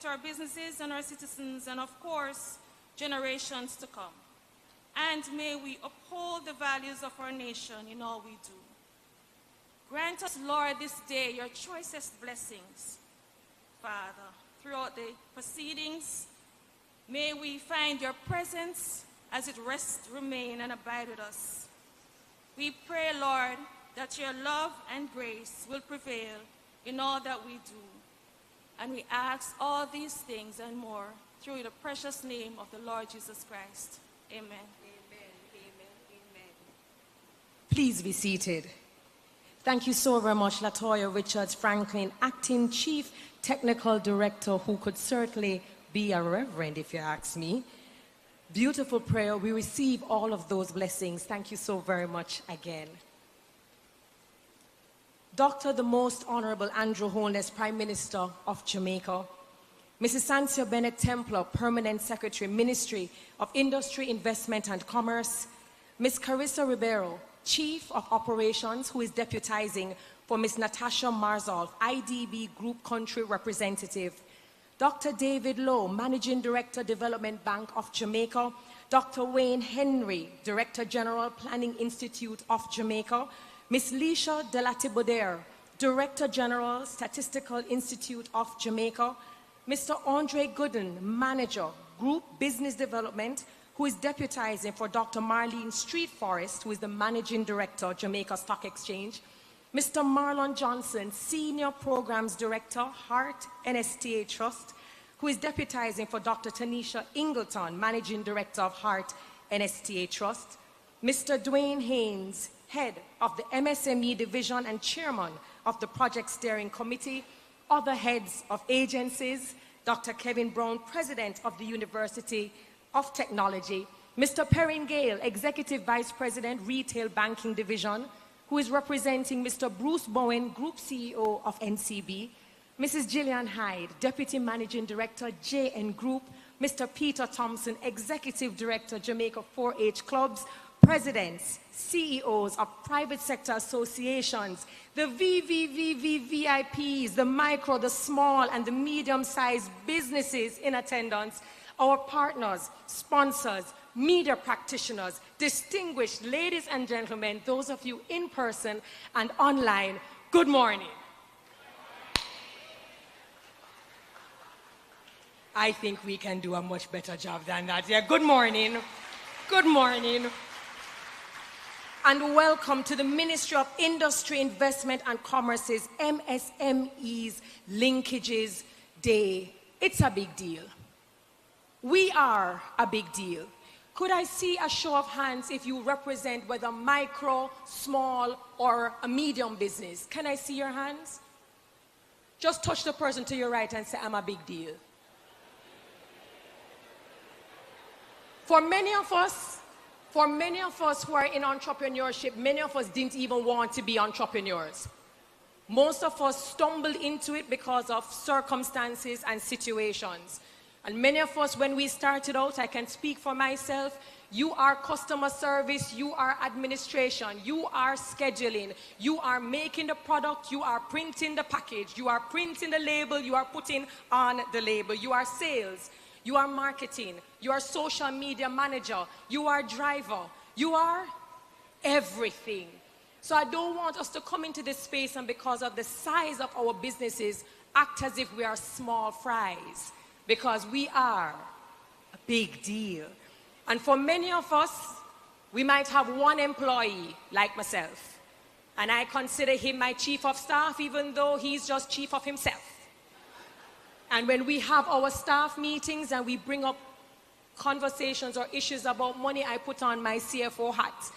to our businesses and our citizens, and of course, generations to come. And may we uphold the values of our nation in all we do. Grant us, Lord, this day your choicest blessings, Father. Throughout the proceedings, may we find your presence as it rests, remain, and abide with us. We pray, Lord, that your love and grace will prevail in all that we do. And we ask all these things and more through the precious name of the Lord Jesus Christ. Amen. Amen, amen, amen. Please be seated. Thank you so very much, Latoya Richards Franklin, Acting Chief Technical Director, who could certainly be a reverend, if you ask me. Beautiful prayer. We receive all of those blessings. Thank you so very much again. Dr. the Most Honorable Andrew Holness, Prime Minister of Jamaica. Mrs. Sansia Bennett Templar, Permanent Secretary, Ministry of Industry, Investment and Commerce. Ms. Carissa Ribeiro, Chief of Operations, who is deputizing for Ms. Natasha Marzolf, IDB Group Country Representative. Dr. David Lowe, Managing Director, Development Bank of Jamaica. Dr. Wayne Henry, Director General, Planning Institute of Jamaica. Ms. Lisha Delatibodere, Director General, Statistical Institute of Jamaica. Mr. Andre Gooden, Manager, Group Business Development, who is deputizing for Dr. Marlene Street Forest, who is the Managing Director, Jamaica Stock Exchange. Mr. Marlon Johnson, Senior Programs Director, Hart NSTA Trust, who is deputizing for Dr. Tanisha Ingleton, Managing Director of Hart NSTA Trust. Mr. Dwayne Haynes, Head of the MSME Division and Chairman of the Project Steering Committee. Other heads of agencies, Dr. Kevin Brown, President of the University of Technology. Mr. Perrin Gale, Executive Vice President, Retail Banking Division, who is representing Mr. Bruce Bowen, Group CEO of NCB. Mrs. Gillian Hyde, Deputy Managing Director, JN Group. Mr. Peter Thompson, Executive Director, Jamaica 4-H Clubs. Presidents, CEOs of private sector associations, the VVVVIPs, the micro, the small, and the medium-sized businesses in attendance, our partners, sponsors, media practitioners, distinguished ladies and gentlemen, those of you in person and online, good morning. I think we can do a much better job than that. Yeah, good morning. Good morning. And welcome to the Ministry of Industry, Investment and Commerce's MSME's Linkages Day. It's a big deal. We are a big deal. Could I see a show of hands if you represent whether micro, small, or a medium business? Can I see your hands? Just touch the person to your right and say, I'm a big deal. For many of us who are in entrepreneurship, many of us didn't even want to be entrepreneurs. Most of us stumbled into it because of circumstances and situations. And many of us, when we started out, I can speak for myself, you are customer service, you are administration, you are scheduling, you are making the product, you are printing the package, you are printing the label, you are putting on the label, you are sales, you are marketing, you are social media manager, you are driver, you are everything. So I don't want us to come into this space and because of the size of our businesses, act as if we are small fries, because we are a big deal. And for many of us, we might have one employee like myself, and I consider him my chief of staff even though he's just chief of himself. And when we have our staff meetings and we bring up conversations or issues about money, I put on my CFO hat.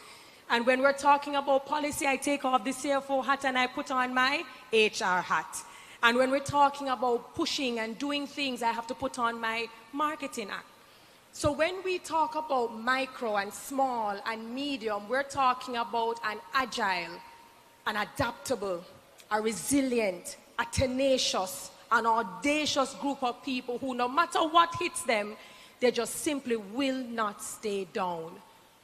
And when we're talking about policy, I take off the CFO hat and I put on my HR hat. And when we're talking about pushing and doing things, I have to put on my marketing hat. So when we talk about micro and small and medium, we're talking about an agile, an adaptable, a resilient, a tenacious, an audacious group of people who, no matter what hits them, they just simply will not stay down.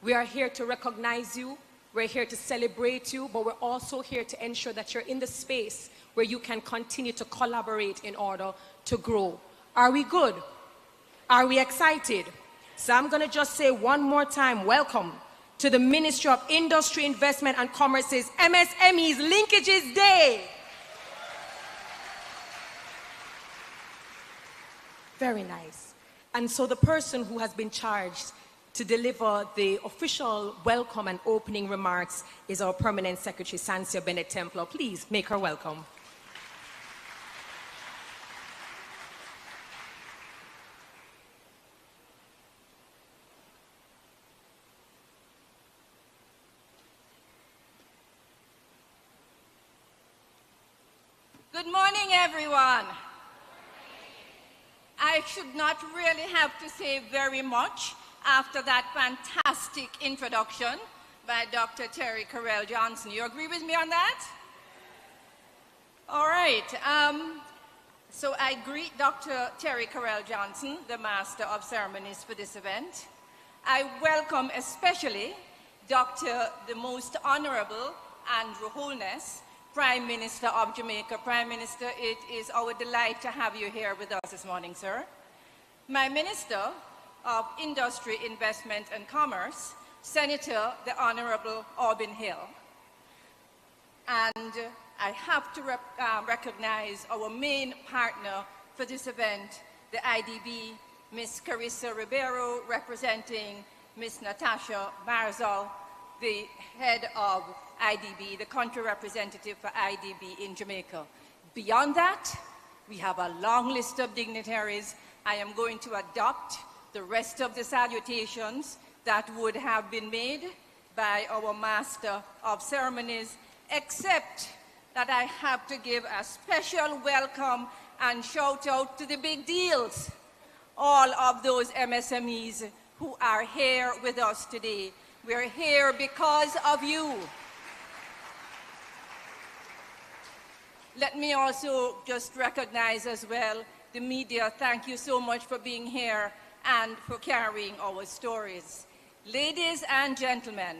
We are here to recognize you, we're here to celebrate you, but we're also here to ensure that you're in the space where you can continue to collaborate in order to grow. Are we good? Are we excited? So I'm going to just say one more time, welcome to the Ministry of Industry, Investment and Commerce's MSME's Linkages Day. Very nice. And so the person who has been charged to deliver the official welcome and opening remarks is our Permanent Secretary, Sansia Bennett-Templar. Please make her welcome. Good morning, everyone. I should not really have to say very much after that fantastic introduction by Dr. Terry Carell Johnson. You agree with me on that? All right. So I greet Dr. Terry Carell Johnson, the Master of Ceremonies for this event. I welcome especially the Most Honorable Andrew Holness, Prime Minister of Jamaica. Prime Minister, it is our delight to have you here with us this morning, sir. My Minister of Industry, Investment and Commerce, Senator the Honorable Auburn Hill. And I have to recognize our main partner for this event, the IDB, Ms. Carissa Ribeiro, representing Ms. Natasha Barzal, the head of IDB, the country representative for IDB in Jamaica. Beyond that, we have a long list of dignitaries. I am going to adopt the rest of the salutations that would have been made by our Master of Ceremonies, except that I have to give a special welcome and shout out to the big deals, all of those MSMEs who are here with us today. We're here because of you. Let me also just recognize as well the media. Thank you so much for being here and for carrying our stories. Ladies and gentlemen,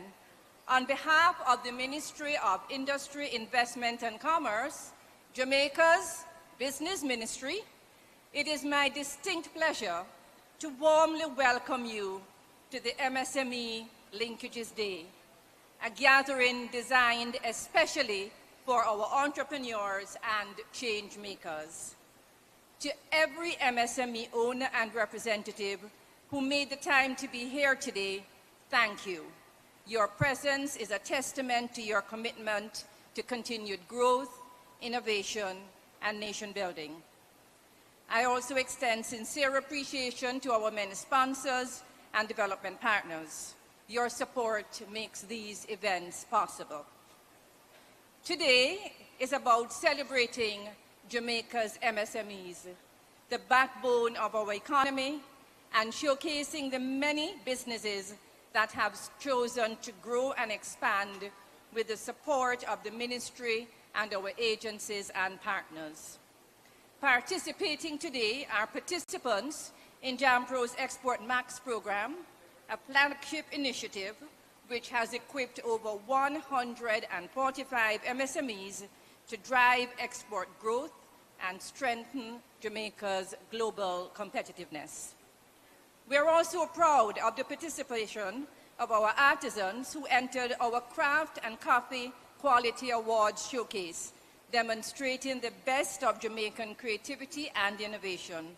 on behalf of the Ministry of Industry, Investment and Commerce, Jamaica's Business Ministry, it is my distinct pleasure to warmly welcome you to the MSME Linkages Day, a gathering designed especially for our entrepreneurs and change makers. To every MSME owner and representative who made the time to be here today, thank you. Your presence is a testament to your commitment to continued growth, innovation, and nation building. I also extend sincere appreciation to our many sponsors and development partners. Your support makes these events possible. Today is about celebrating Jamaica's MSMEs, the backbone of our economy, and showcasing the many businesses that have chosen to grow and expand with the support of the ministry and our agencies and partners. Participating today are participants in JAMPRO's Export Max program, a flagship initiative which has equipped over 145 MSMEs to drive export growth and strengthen Jamaica's global competitiveness. We are also proud of the participation of our artisans who entered our Craft and Coffee Quality Awards showcase, demonstrating the best of Jamaican creativity and innovation.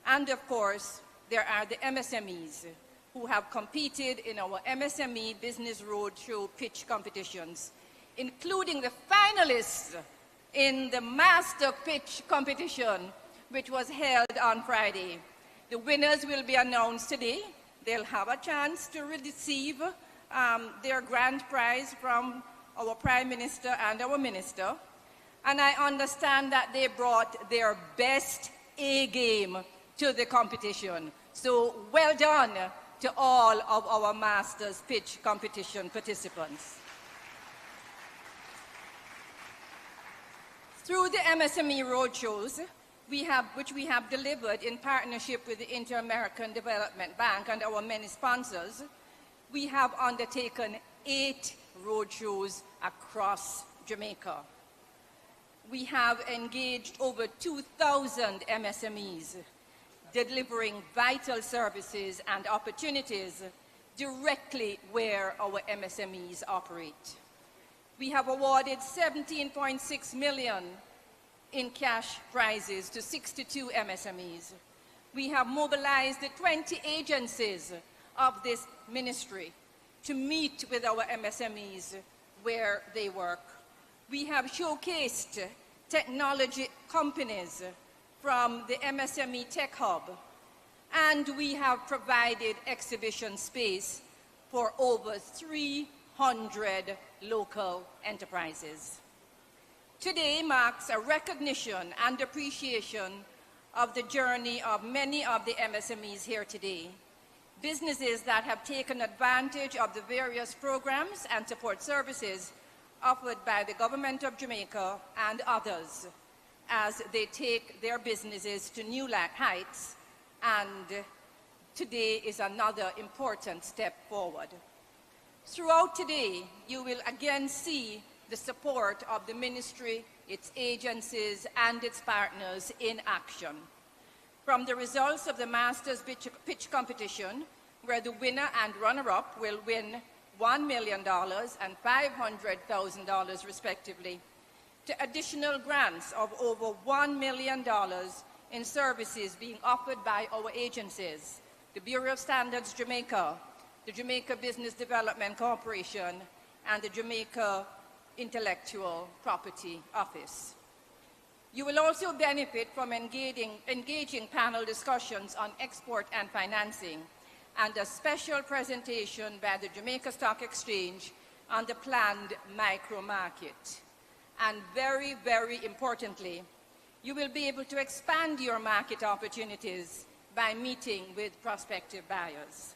And of course, there are the MSMEs who have competed in our MSME Business Roadshow pitch competitions, including the finalists in the Master Pitch competition, which was held on Friday. The winners will be announced today. They'll have a chance to receive their grand prize from our Prime Minister and our Minister. And I understand that they brought their best A game to the competition. So well done to all of our Masters Pitch competition participants. Through the MSME roadshows, which we have delivered in partnership with the Inter-American Development Bank and our many sponsors, we have undertaken 8 roadshows across Jamaica. we have engaged over 2,000 MSMEs, delivering vital services and opportunities directly where our MSMEs operate. We have awarded 17.6 million in cash prizes to 62 MSMEs. We have mobilized the 20 agencies of this ministry to meet with our MSMEs where they work. We have showcased technology companies from the MSME Tech Hub, and we have provided exhibition space for over 300 local enterprises. Today marks a recognition and appreciation of the journey of many of the MSMEs here today, businesses that have taken advantage of the various programs and support services offered by the government of Jamaica and others as they take their businesses to new heights, and today is another important step forward. Throughout today, you will again see the support of the ministry, its agencies, and its partners in action. From the results of the Masters Pitch competition, where the winner and runner-up will win $1 million and $500,000 respectively, to additional grants of over $1 million in services being offered by our agencies, the Bureau of Standards Jamaica, the Jamaica Business Development Corporation, and the Jamaica Intellectual Property Office. You will also benefit from engaging panel discussions on export and financing, and a special presentation by the Jamaica Stock Exchange on the planned micro market. And very, very importantly, you will be able to expand your market opportunities by meeting with prospective buyers.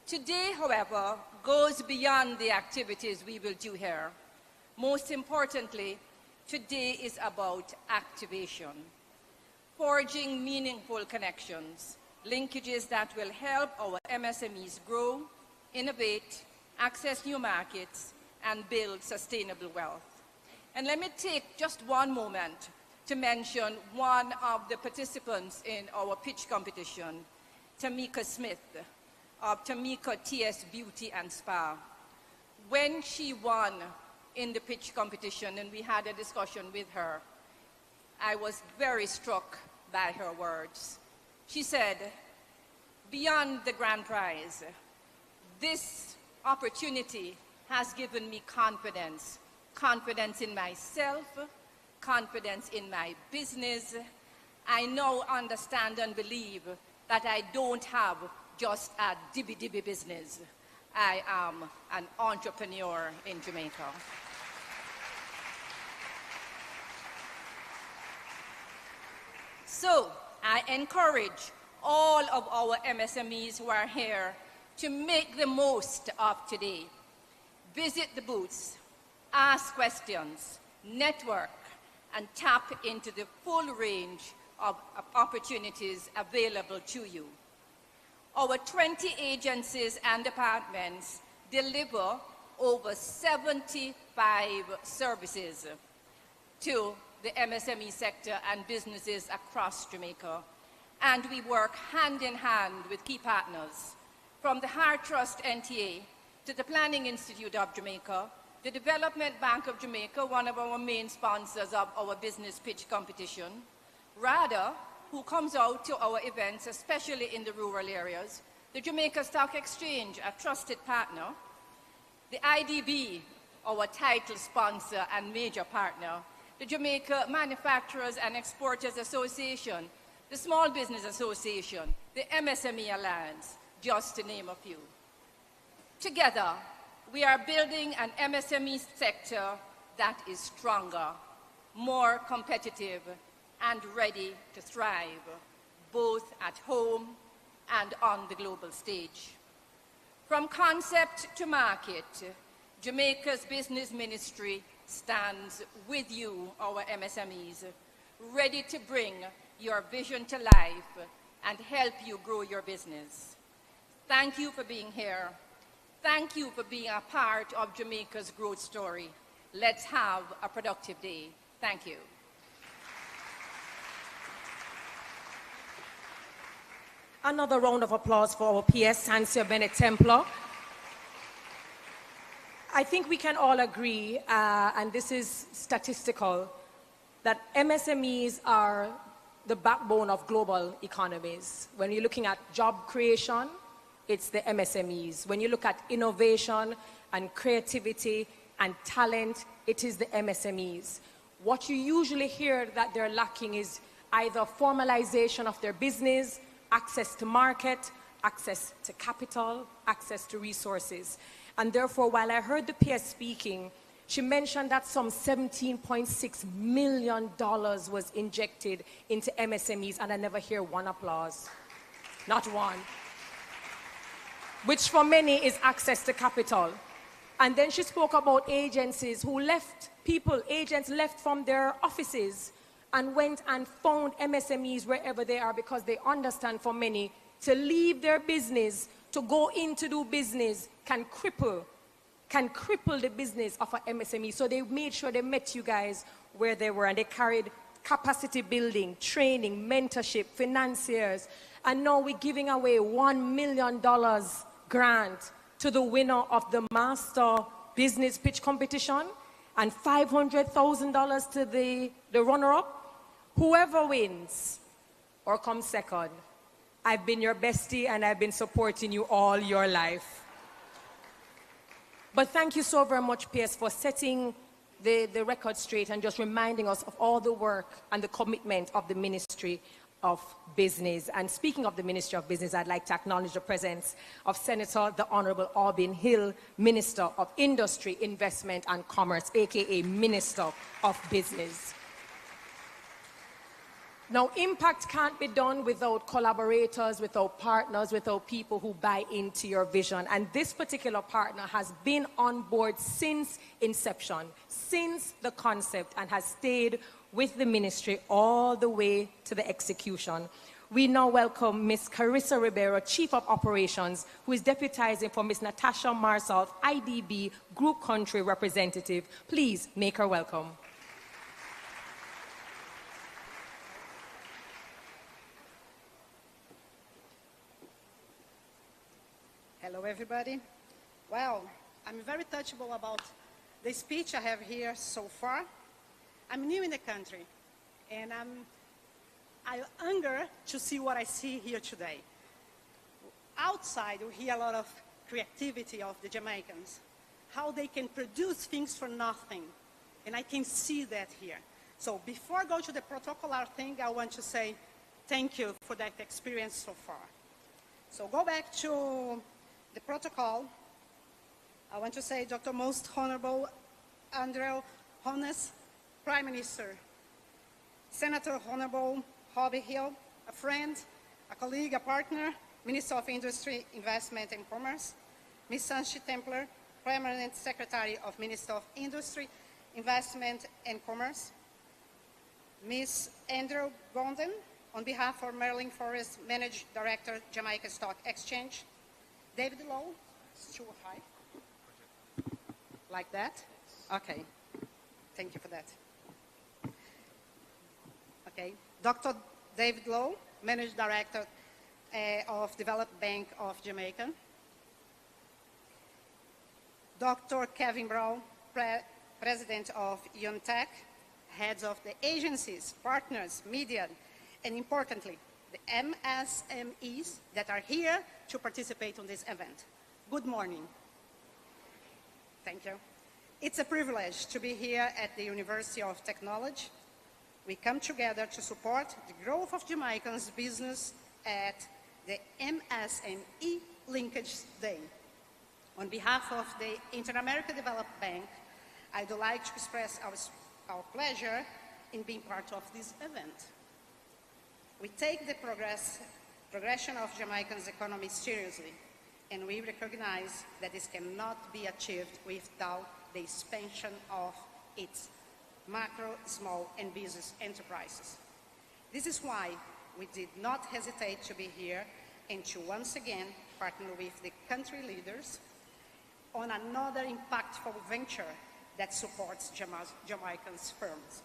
Today, however, goes beyond the activities we will do here. Most importantly, today is about activation, forging meaningful connections, linkages that will help our MSMEs grow, innovate, access new markets, and build sustainable wealth. And let me take just one moment to mention one of the participants in our pitch competition, Tamika Smith of Tamika TS Beauty and Spa. When she won in the pitch competition and we had a discussion with her, I was very struck by her words. She said, "Beyond the grand prize, this opportunity has given me confidence, confidence in myself, confidence in my business. I now understand and believe that I don't have just a dibby-dibby business. I am an entrepreneur in Jamaica." So I encourage all of our MSMEs who are here to make the most of today. Visit the booths, ask questions, network, and tap into the full range of opportunities available to you. Our 20 agencies and departments deliver over 75 services to the MSME sector and businesses across Jamaica. And we work hand in hand with key partners, from the Heart Trust NTA to the Planning Institute of Jamaica, the Development Bank of Jamaica, one of our main sponsors of our business pitch competition, RADA, who comes out to our events, especially in the rural areas, the Jamaica Stock Exchange, a trusted partner, the IDB, our title sponsor and major partner, the Jamaica Manufacturers and Exporters Association, the Small Business Association, the MSME Alliance, just to name a few. Together, we are building an MSME sector that is stronger, more competitive, and ready to thrive, both at home and on the global stage. From concept to market, Jamaica's Business Ministry stands with you, our MSMEs, ready to bring your vision to life and help you grow your business. Thank you for being here. Thank you for being a part of Jamaica's growth story. Let's have a productive day. Thank you. Another round of applause for our PS, Sansia Bennett Templar. I think we can all agree, and this is statistical, that MSMEs are the backbone of global economies. When you're looking at job creation, it's the MSMEs. When you look at innovation and creativity and talent, it is the MSMEs. What you usually hear that they're lacking is either formalization of their business, access to market, access to capital, access to resources. And therefore, while I heard the PS speaking, she mentioned that some $17.6 million was injected into MSMEs, and I never hear one applause. Not one. Which for many is access to capital. And then she spoke about agencies who left, agents left from their offices and went and found MSMEs wherever they are, because they understand for many to leave their business, to go in to do business can cripple the business of an MSME. So they made sure they met you guys where they were, and they carried capacity building, training, mentorship, financiers. And now we're giving away $1 million grant to the winner of the Master Business Pitch Competition and $500,000 to the runner-up. Whoever wins or comes second, I've been your bestie and I've been supporting you all your life. But thank you so very much, PS, for setting the record straight and just reminding us of all the work and the commitment of the Ministry of Business. And speaking of the Ministry of Business, I'd like to acknowledge the presence of Senator the Honorable Albin Hill, Minister of Industry, Investment and Commerce, aka Minister of Business. Now, impact can't be done without collaborators, without partners, without people who buy into your vision. And this particular partner has been on board since inception, since the concept, and has stayed with the ministry all the way to the execution. We now welcome Ms. Carissa Ribeiro, Chief of Operations, who is deputizing for Ms. Natasha Marsalt, IDB Group Country Representative. Please make her welcome. Hello, everybody. Well, I'm very touchable about the speech I have here so far. I'm new in the country, and I hunger to see what I see here today. Outside, we hear a lot of creativity of the Jamaicans, how they can produce things for nothing, and I can see that here. So before I go to the protocolar thing, I want to say thank you for that experience so far. So go back to the protocol. I want to say, Dr. Most Honorable Andrew Honest, Prime Minister, Senator Honorable Hobby Hill, a friend, a colleague, a partner, Minister of Industry, Investment and Commerce, Ms. Sanshi Templar, Permanent Secretary of Minister of Industry, Investment and Commerce, Ms. Andrew Gonden, on behalf of Marilyn Forrest, Managing Director, Jamaica Stock Exchange, David Lowe, it's too high. Like that? Okay. Thank you for that. Okay. Dr. David Lowe, Managing Director of Developed Bank of Jamaica. Dr. Kevin Brown, President of UNTEC, heads of the agencies, partners, media, and importantly, the MSMEs that are here to participate on this event. Good morning. Thank you. It's a privilege to be here at the University of Technology. We come together to support the growth of Jamaicans' business at the MSME Linkage Day. On behalf of the Inter-America Development Bank, I'd like to express our pleasure in being part of this event. We take the progression of Jamaica's economy seriously, and we recognize that this cannot be achieved without the expansion of its macro, small, and business enterprises. This is why we did not hesitate to be here and to once again partner with the country leaders on another impactful venture that supports Jamaican's firms.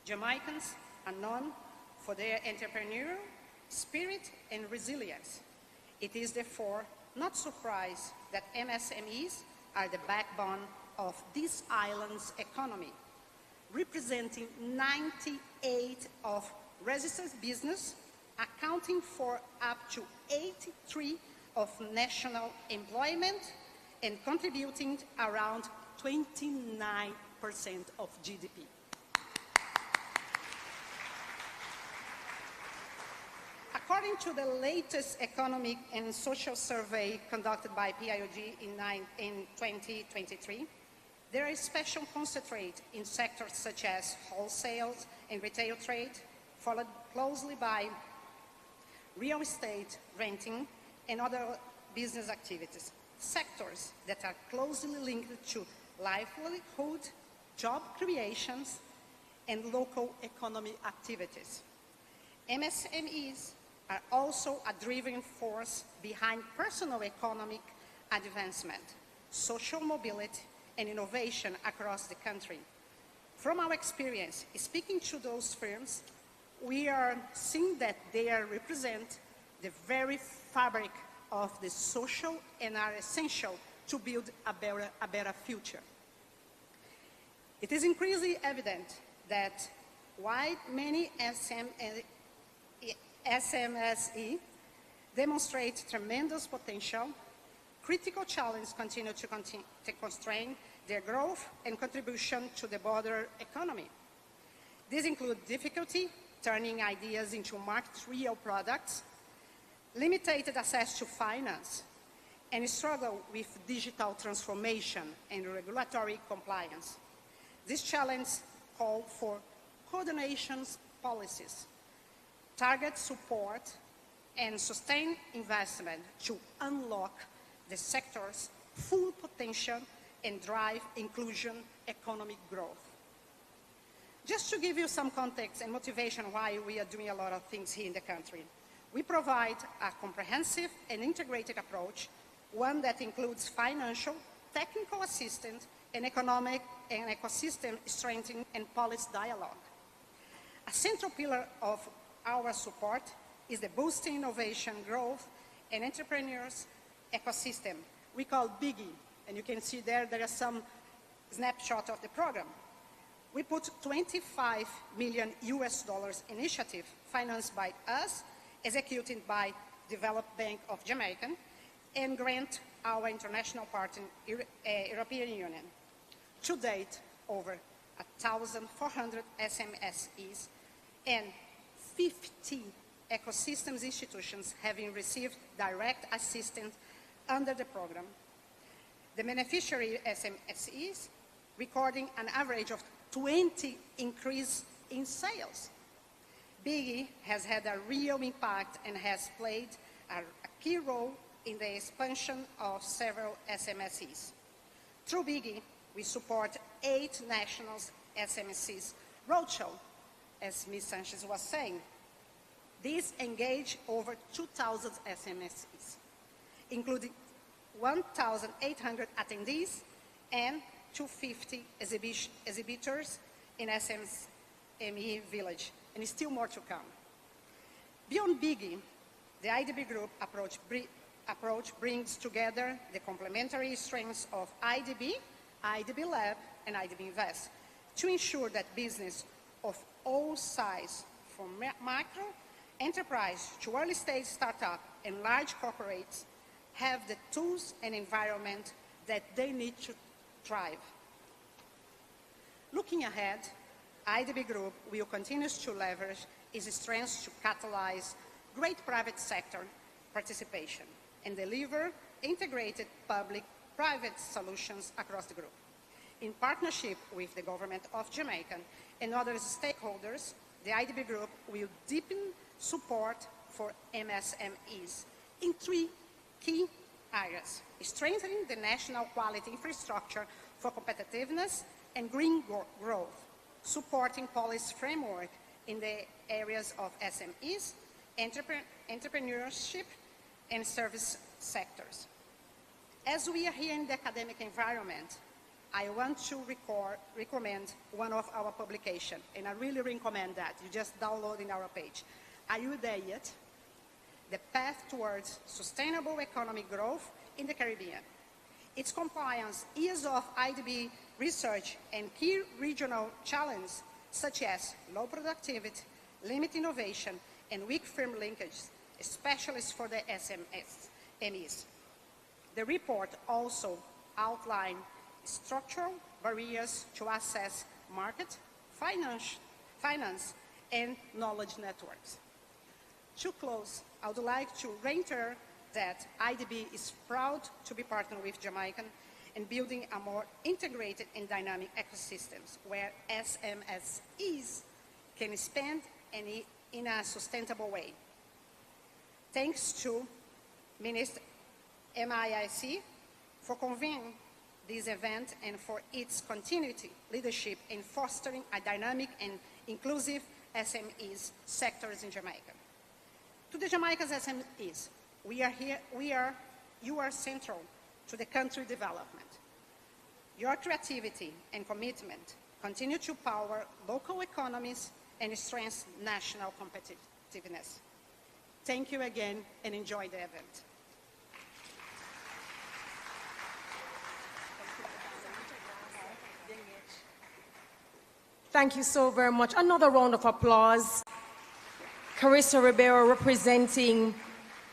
Jamaicans are known for their entrepreneurial spirit and resilience. It is therefore not surprising that MSMEs are the backbone of this island's economy, representing 98% of registered business, accounting for up to 83% of national employment, and contributing around 29% of GDP. According to the latest economic and social survey conducted by PIOG in 2023, there is special concentrate in sectors such as wholesale and retail trade, followed closely by real estate, renting, and other business activities, sectors that are closely linked to livelihood, job creations, and local economy activities. MSMEs are also a driving force behind personal economic advancement, social mobility, and innovation across the country. From our experience, speaking to those firms, we are seeing that they represent the very fabric of the social and are essential to build a better future. It is increasingly evident that while many SMSE demonstrate tremendous potential, critical challenges continue to constrain their growth and contribution to the broader economy. These include difficulty turning ideas into market-real products, limited access to finance, and struggle with digital transformation and regulatory compliance. These challenges call for coordination policies, target support, and sustained investment to unlock the sector's full potential and drive inclusion economic growth. Just to give you some context and motivation why we are doing a lot of things here in the country, we provide a comprehensive and integrated approach, one that includes financial, technical assistance, and economic and ecosystem strengthening and policy dialogue. A central pillar of our support is the boosting innovation, growth, and entrepreneurs ecosystem we call BIGI, and you can see there is some snapshot of the program. We put $25 million initiative financed by us, executed by Development Bank of Jamaica, and grant our international partner, European Union. To date, over 1,400 SMSEs and 50 ecosystems institutions having received direct assistance under the program. The beneficiary SMSEs recording an average of 20 increase in sales. BIGI has had a real impact and has played a key role in the expansion of several SMSEs. Through BIGI, we support 8 national SMSEs roadshow, as Ms. Sanchez was saying. These engage over 2,000 SMSEs, including 1,800 attendees and 250 exhibitors in SME Village, and still more to come. Beyond BIGI, the IDB Group approach brings together the complementary strengths of IDB, IDB Lab, and IDB Invest to ensure that business of all sizes, from micro enterprise to early stage startup and large corporates, have the tools and environment that they need to thrive. Looking ahead, IDB Group will continue to leverage its strengths to catalyze great private sector participation and deliver integrated public-private solutions across the group. In partnership with the government of Jamaica and other stakeholders, the IDB Group will deepen support for MSMEs in 3 key areas: strengthening the national quality infrastructure for competitiveness and green growth, supporting policy framework in the areas of SMEs, entrepreneurship, and service sectors. As we are here in the academic environment, I want to recommend one of our publications, and I really recommend that. You just download in our page. Are you there yet? The Path Towards Sustainable Economic Growth in the Caribbean. Its compliance, years of IDB research, and key regional challenges such as low productivity, limited innovation, and weak firm linkages, especially for the SMEs. The report also outlined structural barriers to access market, finance, and knowledge networks. To close, I would like to reiterate that IDB is proud to be partnered with Jamaica in building a more integrated and dynamic ecosystems where SMEs can expand in a sustainable way. Thanks to Minister MIIC for convening this event and for its continuity leadership in fostering a dynamic and inclusive SMEs sectors in Jamaica. To the Jamaica's SMEs, you are central to the country development. Your creativity and commitment continue to power local economies and strengthen national competitiveness. Thank you again and enjoy the event. Thank you so very much. Another round of applause. Carissa Ribeiro representing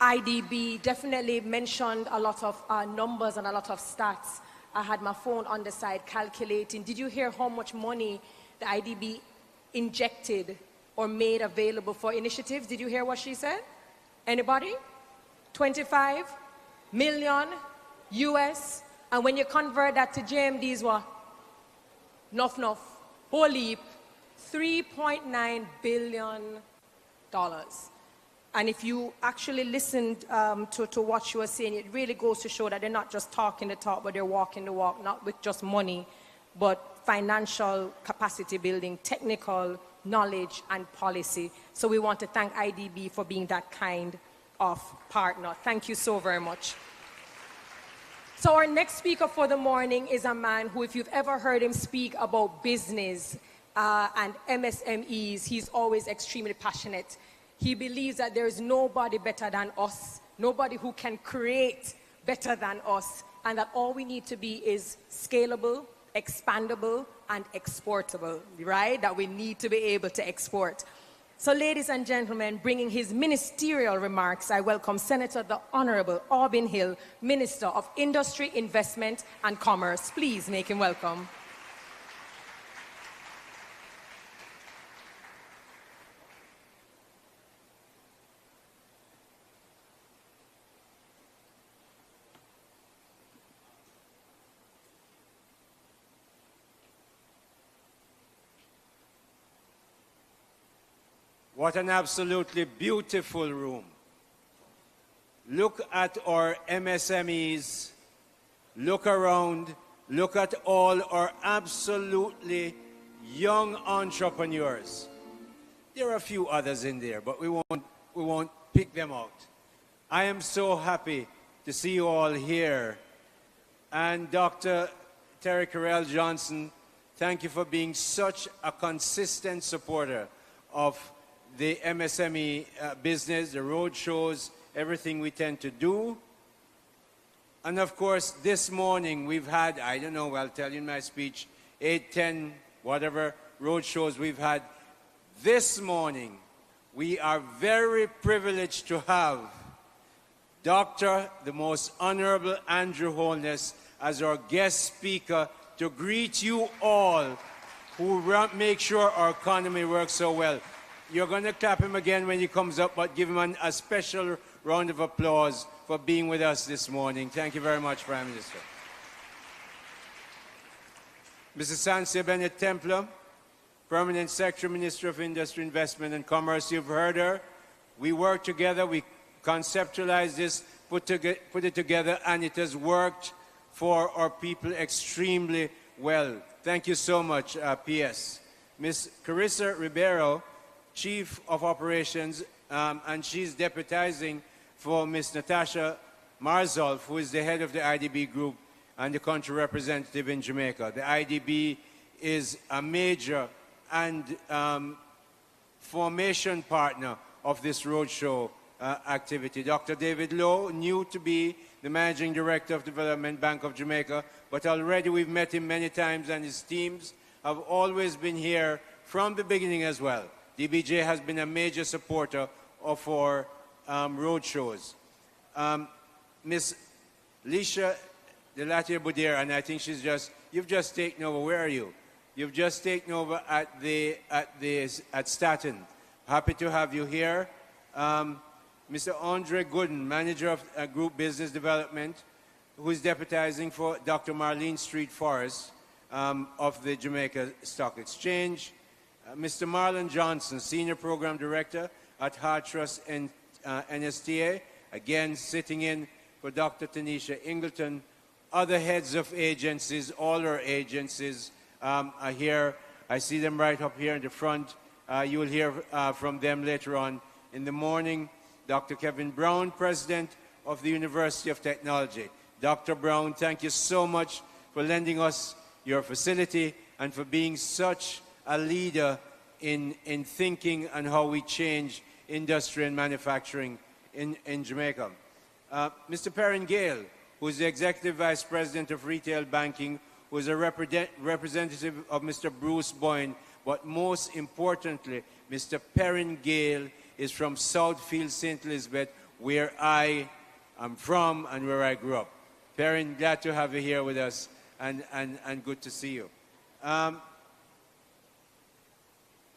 IDB definitely mentioned a lot of numbers and a lot of stats. I had my phone on the side calculating. Did you hear how much money the IDB injected or made available for initiatives? Did you hear what she said? Anybody? 25 million US. And when you convert that to JMDs, what? Enough. Whole heap. $3.9 billion. And if you actually listened to what she was saying, it really goes to show that they're not just talking the talk, but they're walking the walk, not with just money, but financial capacity building, technical knowledge, and policy. So we want to thank IDB for being that kind of partner. Thank you so very much. So our next speaker for the morning is a man who, if you've ever heard him speak about business and MSMEs, he's always extremely passionate. He believes that there is nobody better than us, nobody who can create better than us, and that all we need to be is scalable, expandable, and exportable, right? That we need to be able to export. So ladies and gentlemen, bringing his ministerial remarks, I welcome Senator the Honorable Aubin Hill, Minister of Industry, Investment, and Commerce. Please make him welcome. What an absolutely beautiful room. Look at our MSMEs, look around, look at all our absolutely young entrepreneurs. There are a few others in there, but we won't pick them out. I am so happy to see you all here. And Dr. Terry Carell Johnson, thank you for being such a consistent supporter of the MSME business, the road shows, everything we tend to do. And of course, this morning we've had, I don't know, I'll tell you in my speech, 8, 10, whatever road shows we've had. This morning, we are very privileged to have Dr. the Most Honorable Andrew Holness as our guest speaker to greet you all who make sure our economy works so well. You're going to clap him again when he comes up, but give him a special round of applause for being with us this morning. Thank you very much, Prime Minister. Mrs. Sansia Bennett-Templer, Permanent Secretary, Minister of Industry, Investment and Commerce. You've heard her. We worked together, we conceptualized this, put it together, and it has worked for our people extremely well. Thank you so much, PS. Ms. Carissa Ribeiro, Chief of Operations, and she's deputizing for Ms. Natasha Marzolf, who is the head of the IDB Group, and the country representative in Jamaica. The IDB is a major and formation partner of this roadshow activity. Dr. David Lowe, new to be the Managing Director of Development Bank of Jamaica, but already we've met him many times, and his teams have always been here from the beginning as well. DBJ has been a major supporter of our roadshows. Miss Lisha Delatier Boudier, and I think you've just taken over. Where are you? You've just taken over at Staten. Happy to have you here. Mr. Andre Gooden, Manager of Group Business Development, who is deputizing for Dr. Marlene Street Forrest of the Jamaica Stock Exchange. Mr. Marlon Johnson, Senior Program Director at Heart Trust and NSTA, again sitting in for Dr. Tanisha Ingleton. Other heads of agencies, all our agencies are here. I see them right up here in the front. You will hear from them later on in the morning. Dr. Kevin Brown, President of the University of Technology. Dr. Brown, thank you so much for lending us your facility and for being such a leader in thinking and how we change industry and manufacturing in Jamaica. Mr. Perrin Gale, who is the Executive Vice President of Retail Banking, who is a representative of Mr. Bruce Boyne, but most importantly, Mr. Perrin Gale is from Southfield, St. Elizabeth, where I am from and where I grew up. Perrin, glad to have you here with us, and good to see you.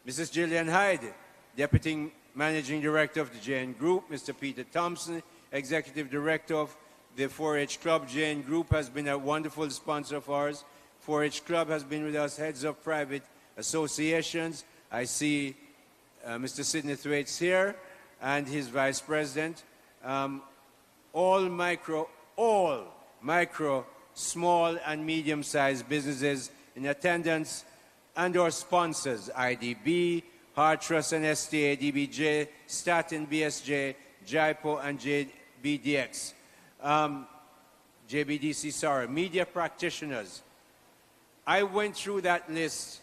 Mrs. Gillian Hyde, Deputy Managing Director of the JN Group. Mr. Peter Thompson, Executive Director of the 4-H Club. JN Group has been a wonderful sponsor of ours. 4-H Club has been with us, heads of private associations. I see Mr. Sidney Thwaites here and his Vice President. All micro, small and medium-sized businesses in attendance, and our sponsors, IDB, Heart Trust and STA, DBJ, Staten, BSJ, JIPO, and JBDX. JBDC, sorry, media practitioners. I went through that list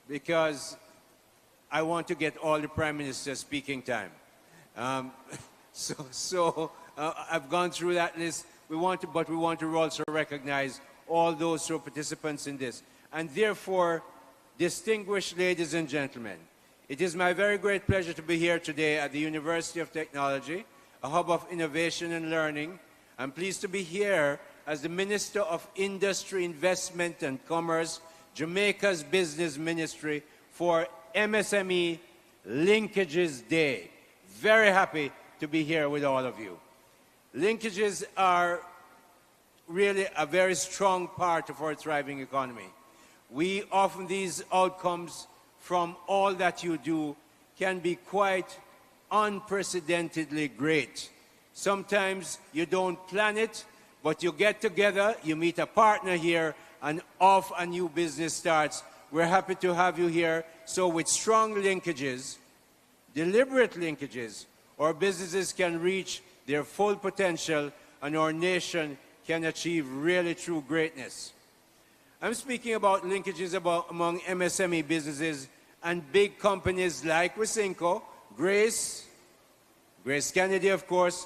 because I want to get all the Prime Minister's speaking time. I've gone through that list. But we want to also recognize all those who are participants in this. And therefore, distinguished ladies and gentlemen, it is my very great pleasure to be here today at the University of Technology, a hub of innovation and learning. I'm pleased to be here as the Minister of Industry, Investment and Commerce, Jamaica's Business Ministry, for MSME Linkages Day. Very happy to be here with all of you. Linkages are really a very strong part of our thriving economy. We often, these outcomes from all that you do can be quite unprecedentedly great. Sometimes you don't plan it, but you get together, you meet a partner here, and off a new business starts. We're happy to have you here. So with strong linkages, deliberate linkages, our businesses can reach their full potential and our nation can achieve really true greatness. I'm speaking about linkages among MSME businesses and big companies like Wysinco, Grace Kennedy, of course,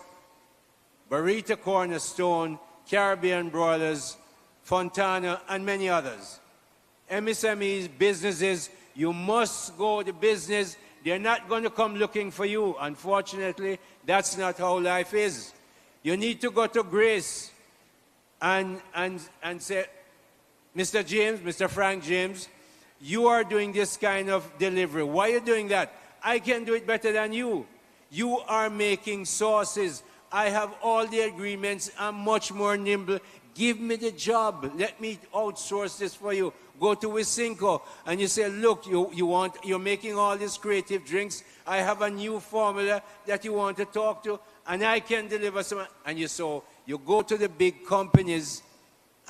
Barita Cornerstone, Caribbean Broilers, Fontana, and many others. MSMEs, businesses, you must go to business. They're not going to come looking for you. Unfortunately, that's not how life is. You need to go to Grace and say, Mr. James, Mr. Frank James, you are doing this kind of delivery. Why are you doing that? I can do it better than you. You are making sauces. I have all the agreements. I'm much more nimble. Give me the job. Let me outsource this for you. Go to Wysinco and you say, look, you're making all these creative drinks. I have a new formula that you want to talk to, and I can deliver some. And you go to the big companies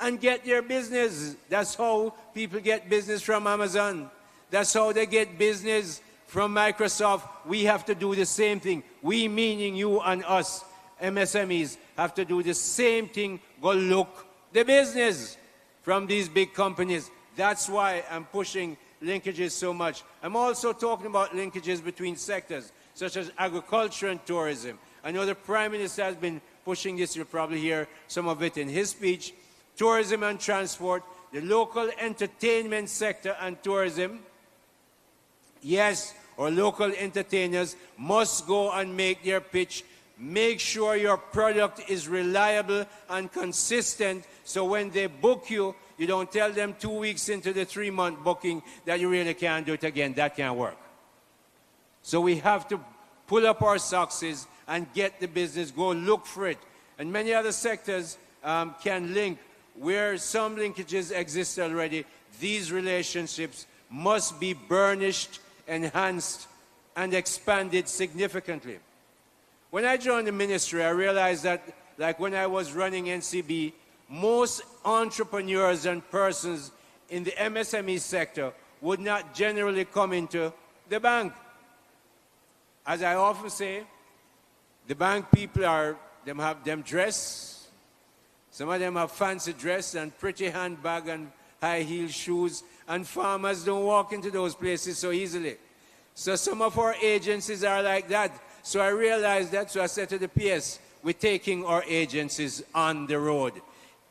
and get their business. That's how people get business from Amazon. That's how they get business from Microsoft. We have to do the same thing. We, meaning you and us, MSMEs, have to do the same thing. Go look the business from these big companies. That's why I'm pushing linkages so much. I'm also talking about linkages between sectors, such as agriculture and tourism. I know the Prime Minister has been pushing this. You'll probably hear some of it in his speech. Tourism and transport, the local entertainment sector and tourism. Yes, our local entertainers must go and make their pitch. Make sure your product is reliable and consistent, so when they book you, you don't tell them 2 weeks into the 3-month booking that you really can't do it again. That can't work. So we have to pull up our socks and get the business, go look for it. And many other sectors can link. Where some linkages exist already, these relationships must be burnished, enhanced, and expanded significantly. When I joined the ministry, I realized that, like when I was running NCB, most entrepreneurs and persons in the MSME sector would not generally come into the bank. As I often say, the bank people have them dress. Some of them have fancy dress and pretty handbag and high heel shoes, and farmers don't walk into those places so easily. So some of our agencies are like that. So I realized that, so I said to the PS, we're taking our agencies on the road.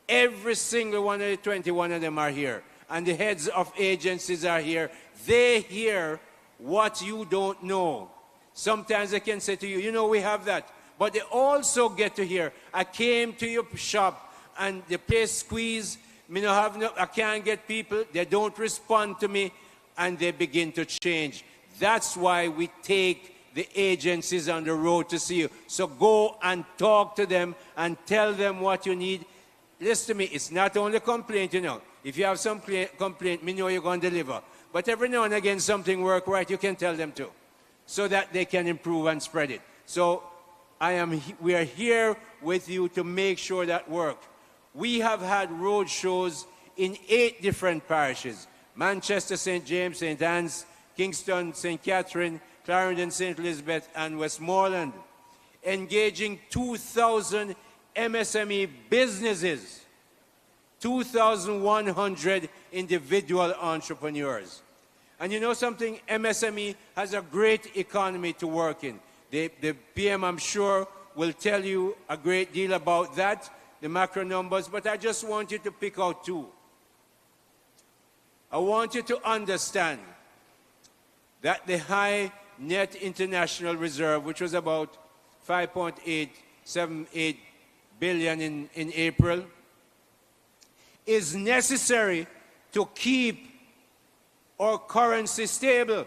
Every single one of the 21 of them are here, and the heads of agencies are here. They hear what you don't know. Sometimes they can say to you, you know, we have that. But they also get to hear, I came to your shop and the place squeezed, I can't get people, they don't respond to me, and they begin to change. That's why we take the agencies on the road to see you. So go and talk to them and tell them what you need. Listen to me, it's not only complaint, you know. If you have some complaint, me know you're going to deliver. But every now and again something work right, you can tell them too, so that they can improve and spread it. So we are here with you to make sure that works. We have had road shows in 8 different parishes: Manchester, St. James, St. Anne's, Kingston, St. Catherine, Clarendon, St. Elizabeth, and Westmoreland, engaging 2,000 MSME businesses, 2,100 individual entrepreneurs. And you know something? MSME has a great economy to work in. The PM, I'm sure, will tell you a great deal about that, the macro numbers, but I just want you to pick out 2. I want you to understand that the high net international reserve, which was about 5.878 billion in April, is necessary to keep our currency stable.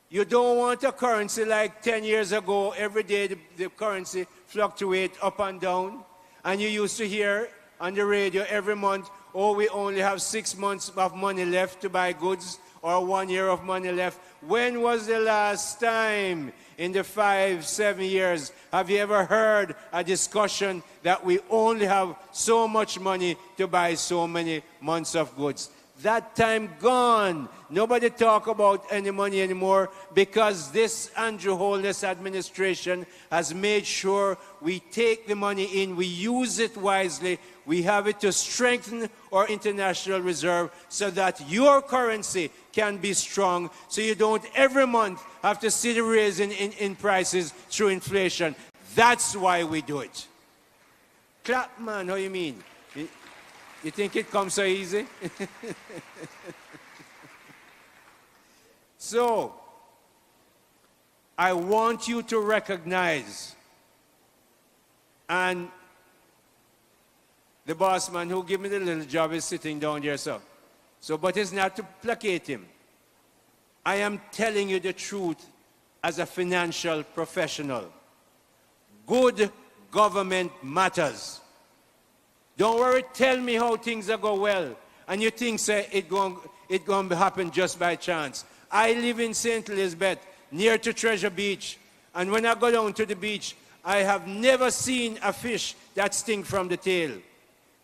You don't want a currency like 10 years ago. Every day the currency fluctuates up and down. And you used to hear on the radio every month, oh, we only have 6 months of money left to buy goods, or 1 year of money left. When was the last time in the 5-7 years have you ever heard a discussion that we only have so much money to buy so many months of goods? That time gone. Nobody talk about any money anymore, because this Andrew Holness administration has made sure we take the money in, we use it wisely, we have it to strengthen our international reserve so that your currency can be strong, so you don't every month have to see the raise in prices through inflation. That's why we do it. Clap, man, how you mean? You think it comes so easy? So, I want you to recognize, and the boss man who gave me the little job is sitting down there, so but it's not to placate him. I am telling you the truth as a financial professional. Good government matters. Don't worry, tell me how things are going well. And you think, say, it's going to happen just by chance. I live in St. Elizabeth, near to Treasure Beach. And when I go down to the beach, I have never seen a fish that stings from the tail.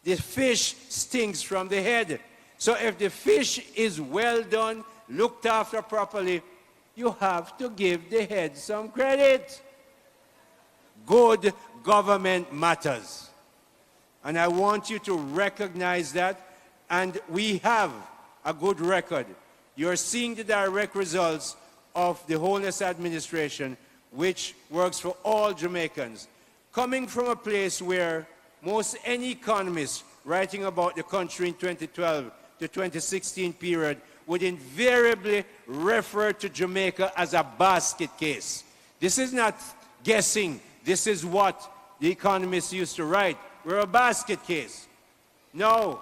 The fish stings from the head. So if the fish is well done, looked after properly, you have to give the head some credit. Good government matters. And I want you to recognize that. And we have a good record. You're seeing the direct results of the Wholeness Administration, which works for all Jamaicans. Coming from a place where most any economist writing about the country in 2012 to 2016 period would invariably refer to Jamaica as a basket case. This is not guessing. This is what the economists used to write. We're a basket case. Now,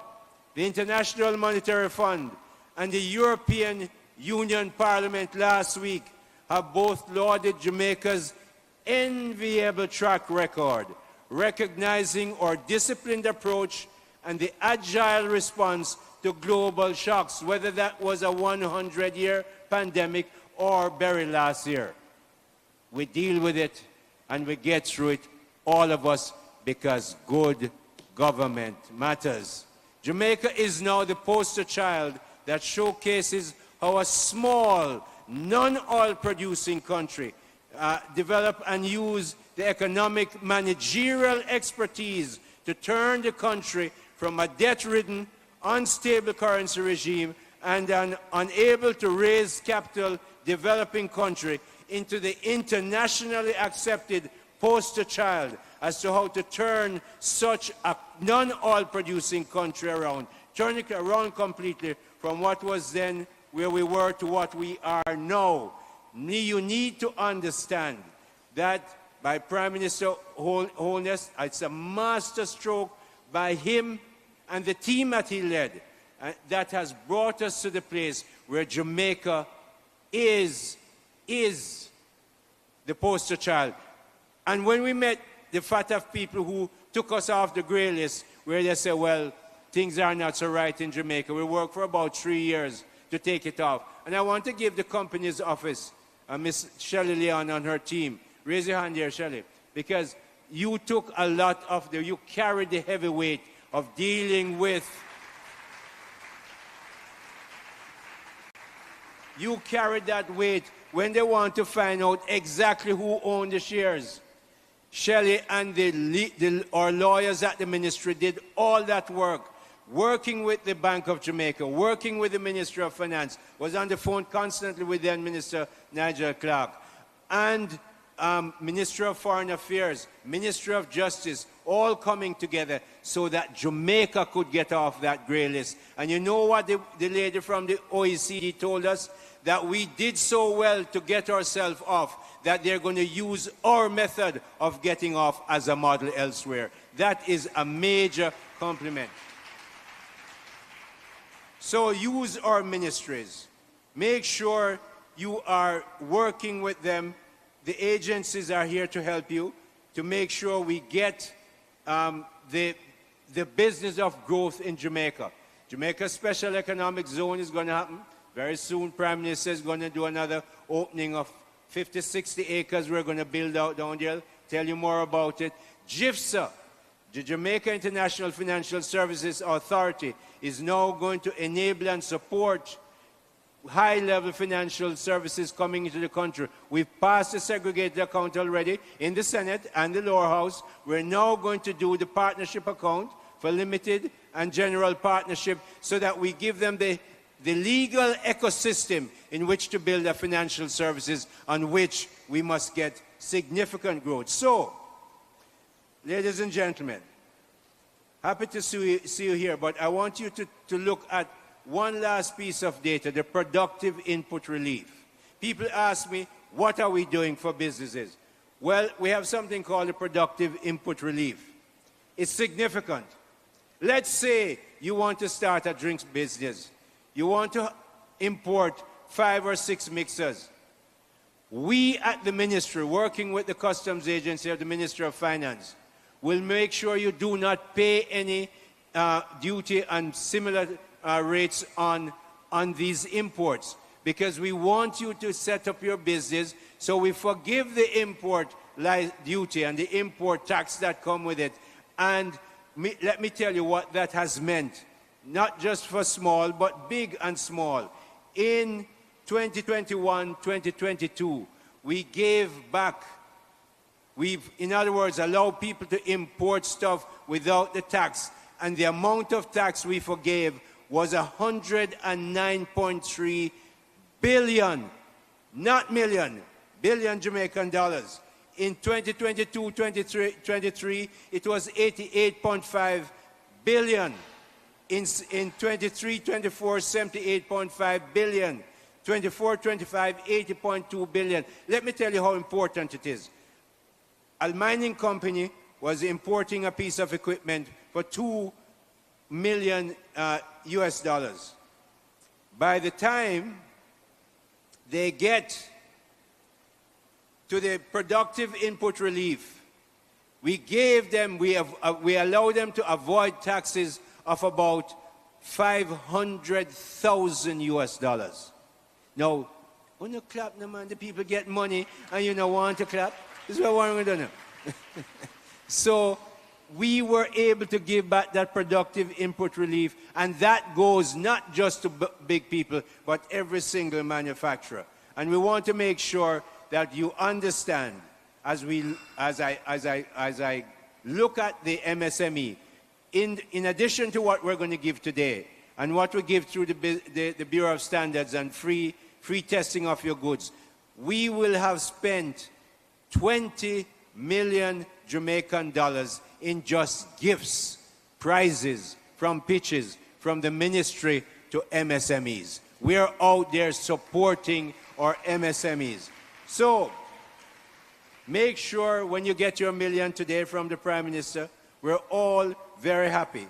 the International Monetary Fund and the European Union Parliament last week have both lauded Jamaica's enviable track record, recognizing our disciplined approach and the agile response to global shocks, whether that was a 100-year pandemic or very last year. We deal with it and we get through it, all of us, because good government matters. Jamaica is now the poster child that showcases how a small, non-oil producing country develop and use the economic managerial expertise to turn the country from a debt-ridden, unstable currency regime and an unable to raise capital developing country into the internationally accepted poster child as to how to turn such a non-oil producing country around, turn it around completely from what was then where we were to what we are now. You need to understand that by Prime Minister Holness, it's a master stroke by him and the team that he led that has brought us to the place where Jamaica is the poster child. And when we met the FATF people who took us off the grey list, where they said, well, things are not so right in Jamaica, we worked for about 3 years to take it off. And I want to give the company's office, Miss Shelley Leon and her team, raise your hand here, Shelley, because you took a lot of you carried the heavy weight of dealing with, you carried that weight when they want to find out exactly who owned the shares. Shelley and our lawyers at the ministry did all that work, working with the Bank of Jamaica, working with the Ministry of Finance, was on the phone constantly with then Minister Nigel Clark, and Ministry of Foreign Affairs, Ministry of Justice, all coming together so that Jamaica could get off that grey list. And you know what the lady from the OECD told us? That we did so well to get ourselves off, that they're going to use our method of getting off as a model elsewhere. That is a major compliment. So use our ministries. Make sure you are working with them. The agencies are here to help you, to make sure we get the business of growth in Jamaica. Jamaica's special economic zone is going to happen. Very soon, Prime Minister is going to do another opening of 50, 60 acres we're going to build out down there. Tell you more about it. JIFSA, the Jamaica International Financial Services Authority, is now going to enable and support high-level financial services coming into the country. We've passed the segregated account already in the Senate and the lower house. We're now going to do the partnership account for limited and general partnership so that we give them the legal ecosystem in which to build their financial services on which we must get significant growth. So, ladies and gentlemen, happy to see you here, but I want you to look at one last piece of data, the productive input relief. People ask me, what are we doing for businesses? Well, we have something called the productive input relief. It's significant. Let's say you want to start a drinks business. You want to import 5 or 6 mixers. We at the ministry, working with the customs agency of the Ministry of Finance, will make sure you do not pay any duty and similar rates on these imports, because we want you to set up your business, so we forgive the import duty and the import tax that come with it. And let me tell you what that has meant, not just for small, but big and small. In 2021, 2022, we gave back We've, in other words, allowed people to import stuff without the tax. And the amount of tax we forgave was 109.3 billion, not million, billion Jamaican dollars. In 2022-23, it was 88.5 billion. In 23-24, 78.5 billion. 24-25, 80.2 billion. Let me tell you how important it is. A mining company was importing a piece of equipment for $2 million US dollars. By the time they get to the productive input relief, we gave them, we allowed them to avoid taxes of about 500,000 US dollars. Now, when you clap, no man, the people get money and you don't want to clap. This is what we're going to do now. So we were able to give back that productive input relief, and that goes not just to big people, but every single manufacturer. And we want to make sure that you understand, as I look at the MSME, in addition to what we're going to give today, and what we give through the Bureau of Standards and free testing of your goods, we will have spent 20 million Jamaican dollars in just gifts, prizes, from pitches, from the ministry to MSMEs. We're out there supporting our MSMEs. So, make sure when you get your million today from the Prime Minister, we're all very happy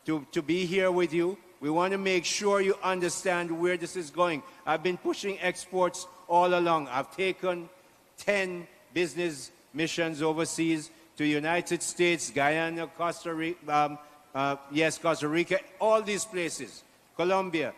to be here with you. We want to make sure you understand where this is going. I've been pushing exports all along. I've taken 10 business missions overseas to United States, Guyana, Costa Rica, Costa Rica, all these places, Colombia.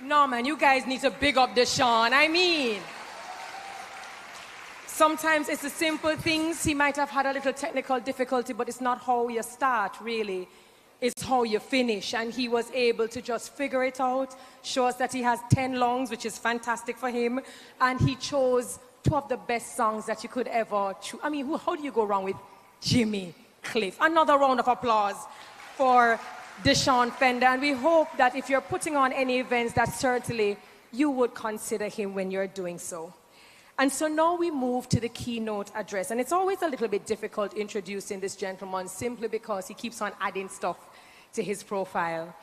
No, man, you guys need to big up Deshaun. I mean, sometimes it's the simple things. He might have had a little technical difficulty, but it's not how you start, really. It's how you finish. And he was able to just figure it out, show us that he has 10 lungs, which is fantastic for him. And he chose 2 of the best songs that you could ever choose. I mean, how do you go wrong with Jimmy Cliff? Another round of applause for Deshaun Fender. And we hope that if you're putting on any events, that certainly you would consider him when you're doing so. And so now we move to the keynote address. And it's always a little bit difficult introducing this gentleman simply because he keeps on adding stuff to his profile.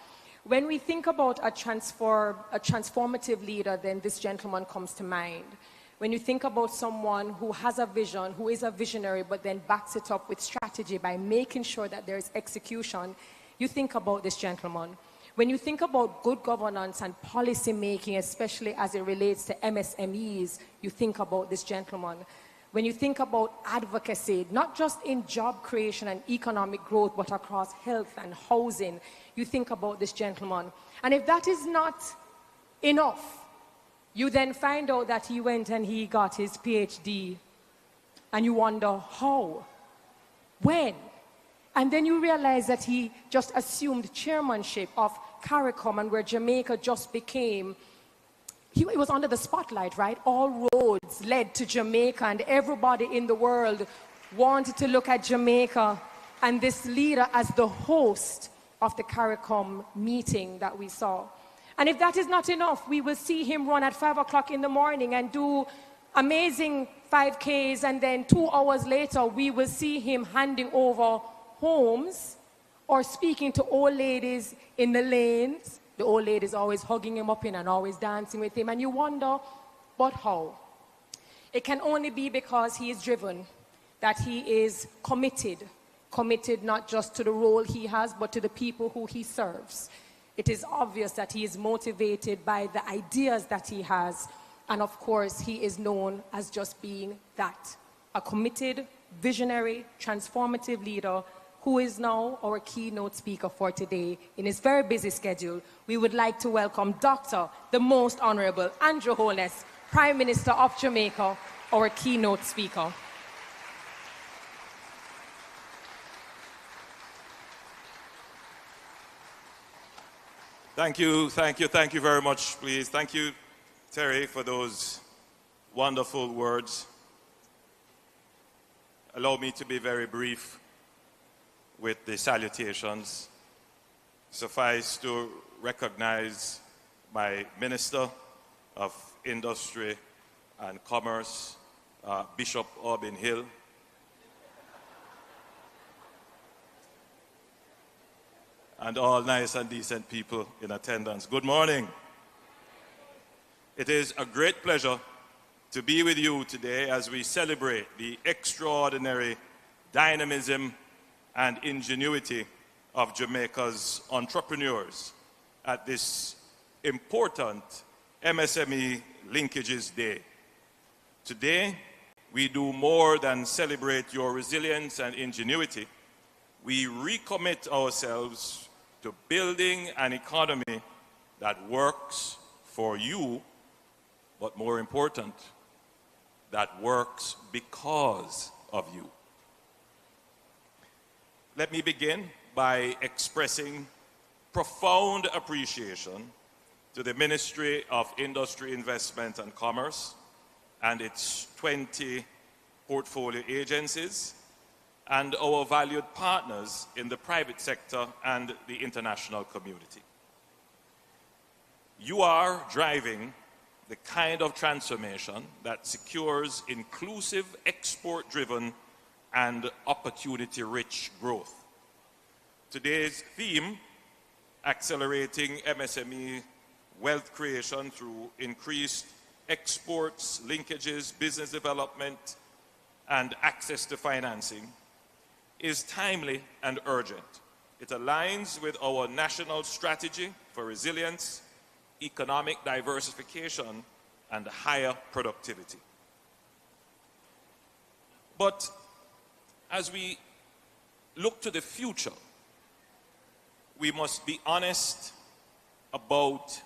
When we think about a transformative leader, then this gentleman comes to mind. When you think about someone who has a vision, who is a visionary, but then backs it up with strategy by making sure that there is execution, you think about this gentleman. When you think about good governance and policy making, especially as it relates to MSMEs, you think about this gentleman. When you think about advocacy, not just in job creation and economic growth, but across health and housing, you think about this gentleman. And if that is not enough, you then find out that he went and he got his PhD, and you wonder how, when? And then you realize that he just assumed chairmanship of CARICOM, and where Jamaica just became, he was under the spotlight, right? All roads led to Jamaica, and everybody in the world wanted to look at Jamaica and this leader as the host of the CARICOM meeting that we saw. And if that is not enough, we will see him run at 5 o'clock in the morning and do amazing 5Ks, and then 2 hours later, we will see him handing over homes or speaking to old ladies in the lanes. The old ladies always hugging him up in and always dancing with him. And you wonder, but how? It can only be because he is driven, that he is committed not just to the role he has, but to the people who he serves. It is obvious that he is motivated by the ideas that he has. And of course, he is known as just being that, a committed, visionary, transformative leader who is now our keynote speaker for today. In his very busy schedule, we would like to welcome Dr. the Most Honorable Andrew Holness, Prime Minister of Jamaica, our keynote speaker. Thank you very much, please. Thank you, Terry, for those wonderful words. Allow me to be very brief with the salutations. Suffice to recognize my Minister of Industry and Commerce, Bishop Aubin Hill, and all nice and decent people in attendance. Good morning. It is a great pleasure to be with you today as we celebrate the extraordinary dynamism and ingenuity of Jamaica's entrepreneurs at this important MSME Linkages Day. Today, we do more than celebrate your resilience and ingenuity. We recommit ourselves to building an economy that works for you, but more important, that works because of you. Let me begin by expressing profound appreciation to the Ministry of Industry, Investment and Commerce and its 20 portfolio agencies, and our valued partners in the private sector and the international community. You are driving the kind of transformation that secures inclusive, export-driven, and opportunity-rich growth. Today's theme, accelerating MSME wealth creation through increased exports, linkages, business development, and access to financing, is timely and urgent. It aligns with our national strategy for resilience, economic diversification, and higher productivity. But as we look to the future, we must be honest about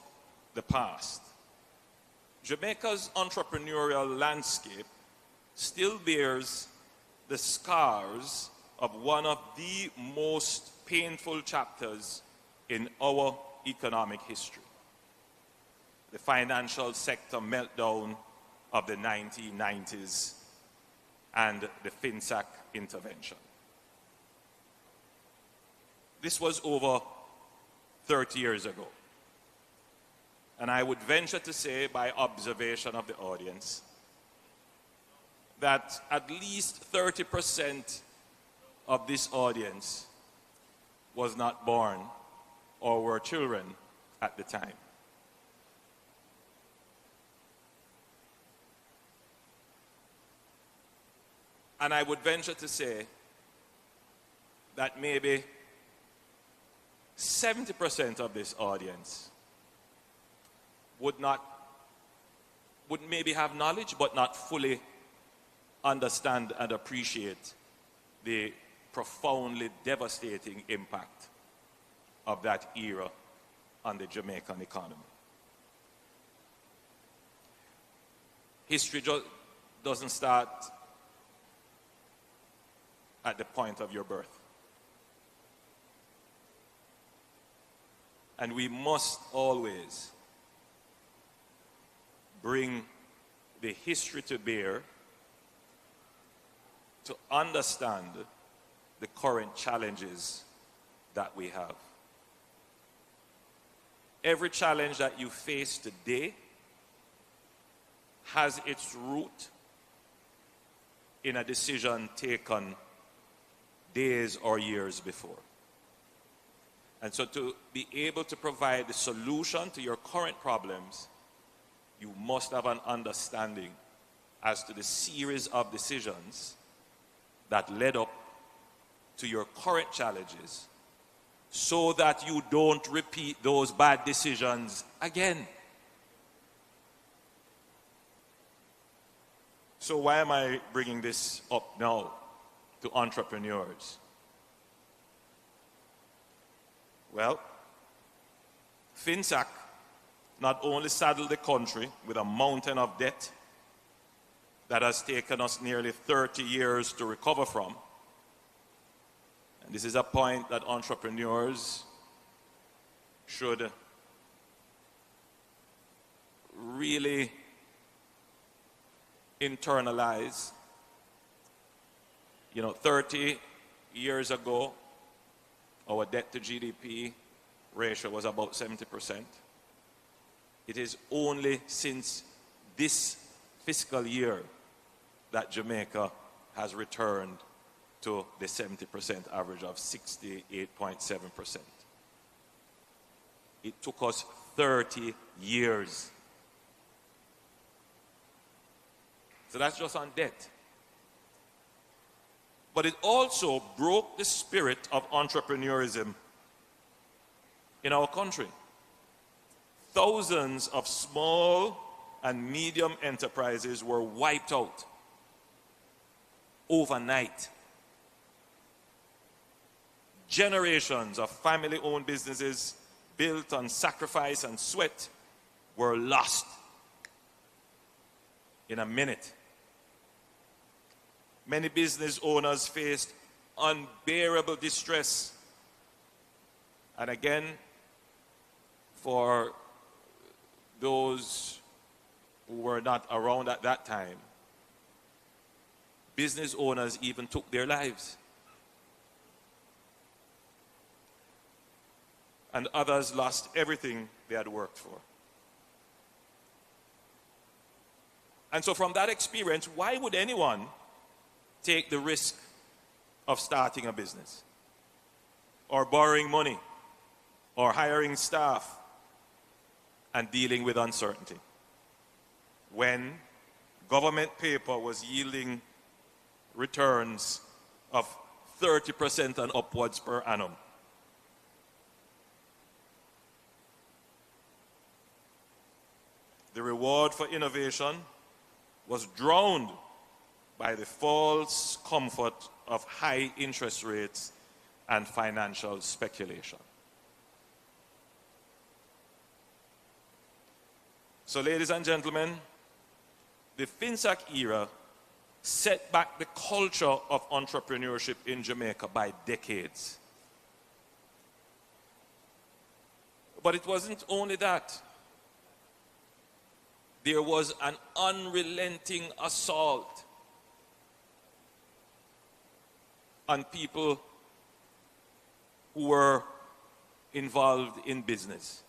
the past. Jamaica's entrepreneurial landscape still bears the scars of one of the most painful chapters in our economic history, the financial sector meltdown of the 1990s and the FinSAC intervention. This was over 30 years ago. And I would venture to say, by observation of the audience, that at least 30% of this audience was not born or were children at the time. And I would venture to say that maybe 70% of this audience would maybe have knowledge but not fully understand and appreciate the profoundly devastating impact of that era on the Jamaican economy. History doesn't start at the point of your birth. And we must always bring the history to bear to understand the current challenges that we have. every challenge that you face today has its root in a decision taken days or years before. And so to be able to provide the solution to your current problems, you must have an understanding as to the series of decisions that led up to your current challenges, so that you don't repeat those bad decisions again. So why am I bringing this up now to entrepreneurs? Well, FinSAC not only saddled the country with a mountain of debt that has taken us nearly 30 years to recover from, and this is a point that entrepreneurs should really internalize. 30 years ago, our debt to GDP ratio was about 70%. It is only since this fiscal year that Jamaica has returned to the 70% average of 68.7%. It took us 30 years. So that's just on debt. But it also broke the spirit of entrepreneurism in our country. Thousands of small and medium enterprises were wiped out overnight. Generations of family-owned businesses built on sacrifice and sweat were lost in a minute. Many business owners faced unbearable distress. And again, for those who were not around at that time, business owners even took their lives. And others lost everything they had worked for. And so from that experience, why would anyone take the risk of starting a business, or borrowing money, or hiring staff, and dealing with uncertainty, when government paper was yielding returns of 30% and upwards per annum? The reward for innovation was drowned by the false comfort of high interest rates and financial speculation. So, ladies and gentlemen, the FinSAC era set back the culture of entrepreneurship in Jamaica by decades. But it wasn't only that. There was an unrelenting assault on people who were involved in business,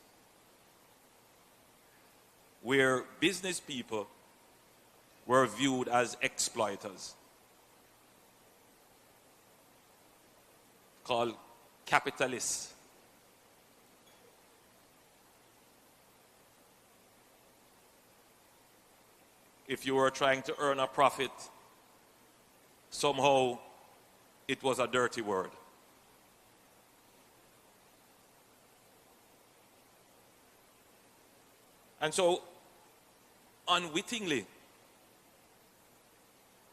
where business people were viewed as exploiters, called capitalists. If you were trying to earn a profit, somehow it was a dirty word. And so, unwittingly,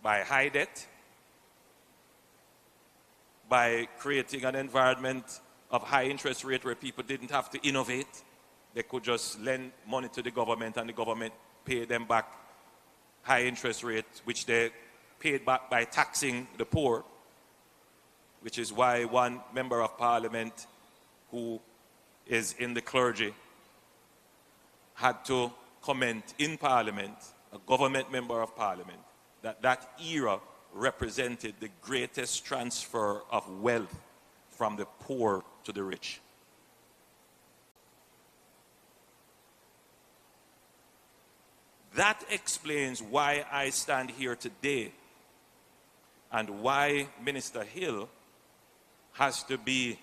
by high debt, by creating an environment of high interest rate where people didn't have to innovate, they could just lend money to the government and the government paid them back high interest rate, which they paid back by taxing the poor, which is why one member of parliament who is in the clergy had to comment in parliament, a government member of parliament, that that era represented the greatest transfer of wealth from the poor to the rich. that explains why I stand here today and why Minister Hill has to be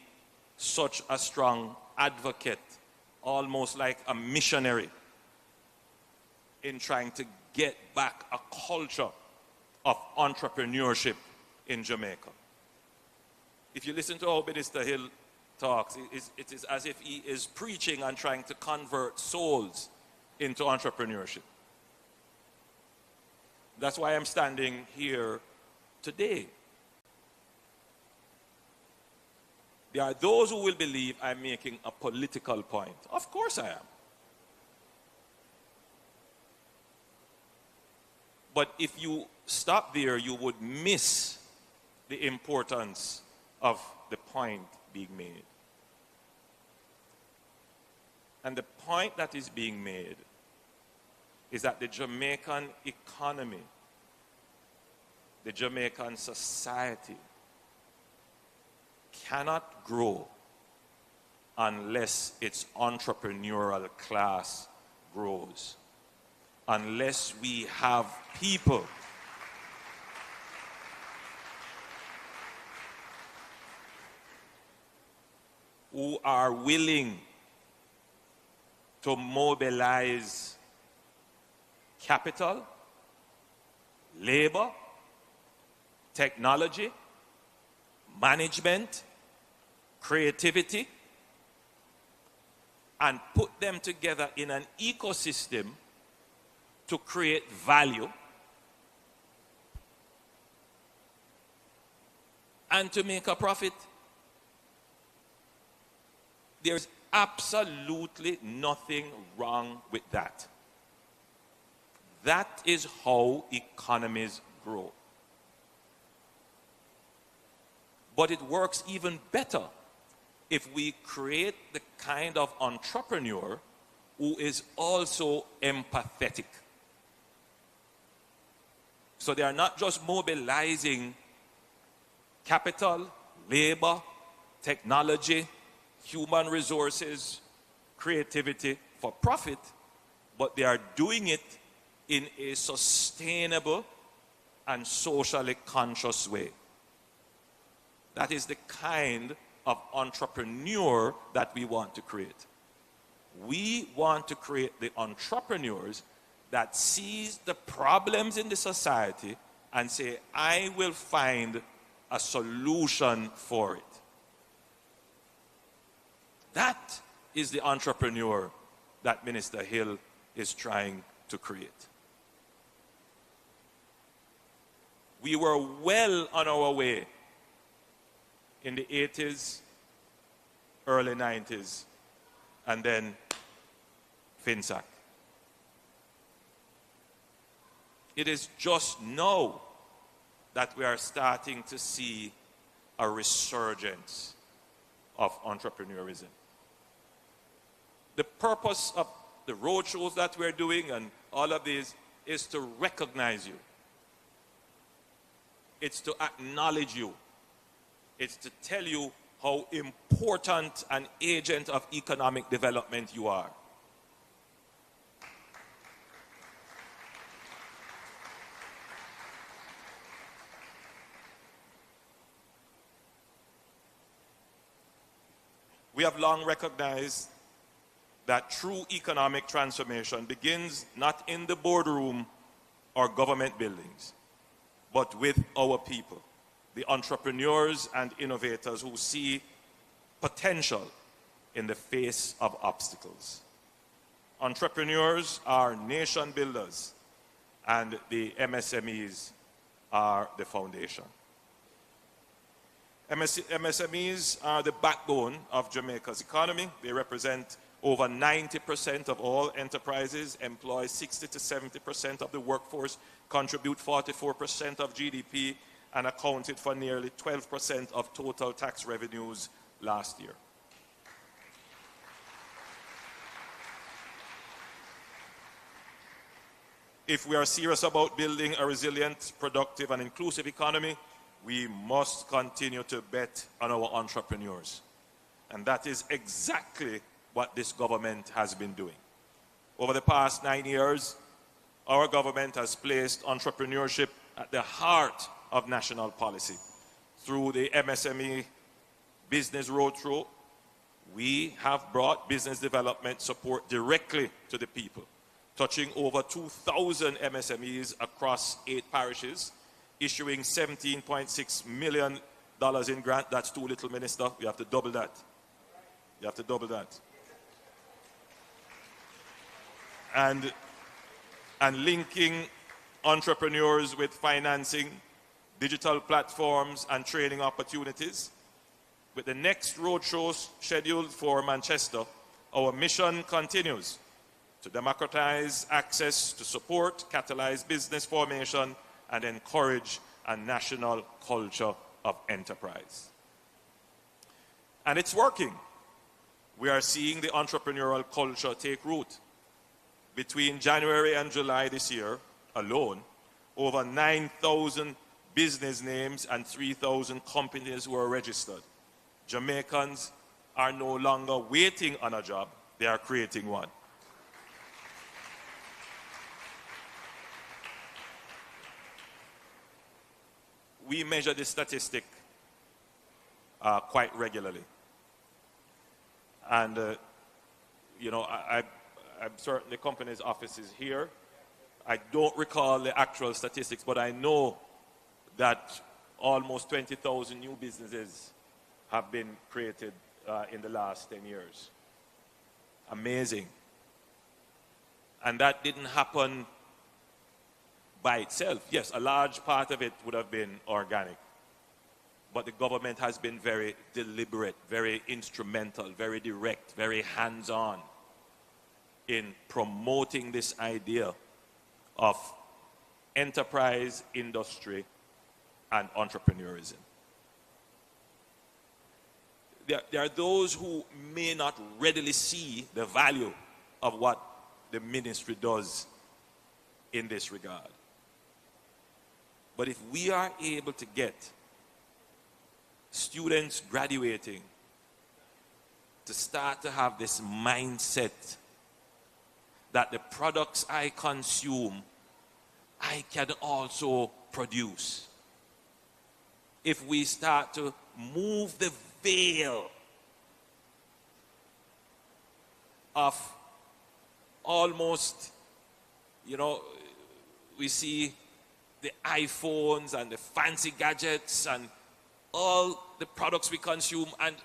such a strong advocate, almost like a missionary, in trying to get back a culture of entrepreneurship in Jamaica. If you listen to how Minister Hill talks, it is as if he is preaching and trying to convert souls into entrepreneurship. That's why I'm standing here today. There are those who will believe I'm making a political point. Of course I am. But if you stop there, you would miss the importance of the point being made. And the point that is being made is that the Jamaican economy, the Jamaican society, cannot grow unless its entrepreneurial class grows. Unless we have people who are willing to mobilize capital, labor, technology, management, creativity, and put them together in an ecosystem to create value and to make a profit. There's absolutely nothing wrong with that. That is how economies grow. But it works even better if we create the kind of entrepreneur who is also empathetic. So they are not just mobilizing capital, labor, technology, human resources, creativity for profit, but they are doing it in a sustainable and socially conscious way. That is the kind of entrepreneur that we want to create. We want to create the entrepreneurs that sees the problems in the society and say, I will find a solution for it. That is the entrepreneur that Minister Hill is trying to create. We were well on our way in the 80s, early 90s, and then FinSAC. It is just now that we are starting to see a resurgence of entrepreneurism. The purpose of the roadshows that we're doing and all of these is to recognize you. It's to acknowledge you. It's to tell you how important an agent of economic development you are. We have long recognized that true economic transformation begins not in the boardroom or government buildings, but with our people, the entrepreneurs and innovators who see potential in the face of obstacles. Entrepreneurs are nation builders, and the MSMEs are the foundation. MSMEs are the backbone of Jamaica's economy. They represent over 90% of all enterprises, employ 60 to 70% of the workforce, contribute 44% of GDP, and accounted for nearly 12% of total tax revenues last year. If we are serious about building a resilient, productive, and inclusive economy, we must continue to bet on our entrepreneurs. And that is exactly what this government has been doing. Over the past 9 years, our government has placed entrepreneurship at the heart of national policy. Through the MSME Business Roadshow, we have brought business development support directly to the people, touching over 2,000 MSMEs across 8 parishes, issuing $17.6 million in grant. That's too little, Minister. You have to double that. You have to double that. And linking entrepreneurs with financing, digital platforms, and training opportunities. With the next roadshow scheduled for Manchester, our mission continues to democratize access to support, catalyze business formation, and encourage a national culture of enterprise. And it's working. We are seeing the entrepreneurial culture take root. Between January and July this year alone, over 9,000 business names and 3,000 companies were registered. Jamaicans are no longer waiting on a job, they are creating one. We measure this statistic quite regularly. And, I'm certain the company's office is here. I don't recall the actual statistics, but I know that almost 20,000 new businesses have been created in the last 10 years. Amazing. And that didn't happen by itself. Yes, a large part of it would have been organic. But the government has been very deliberate, very instrumental, very direct, very hands-on in promoting this idea of enterprise, industry, and entrepreneurism. There are those who may not readily see the value of what the ministry does in this regard. But if we are able to get students graduating to start to have this mindset that the products I consume, I can also produce. If we start to move the veil of almost, we see the iPhones and the fancy gadgets and all the products we consume, and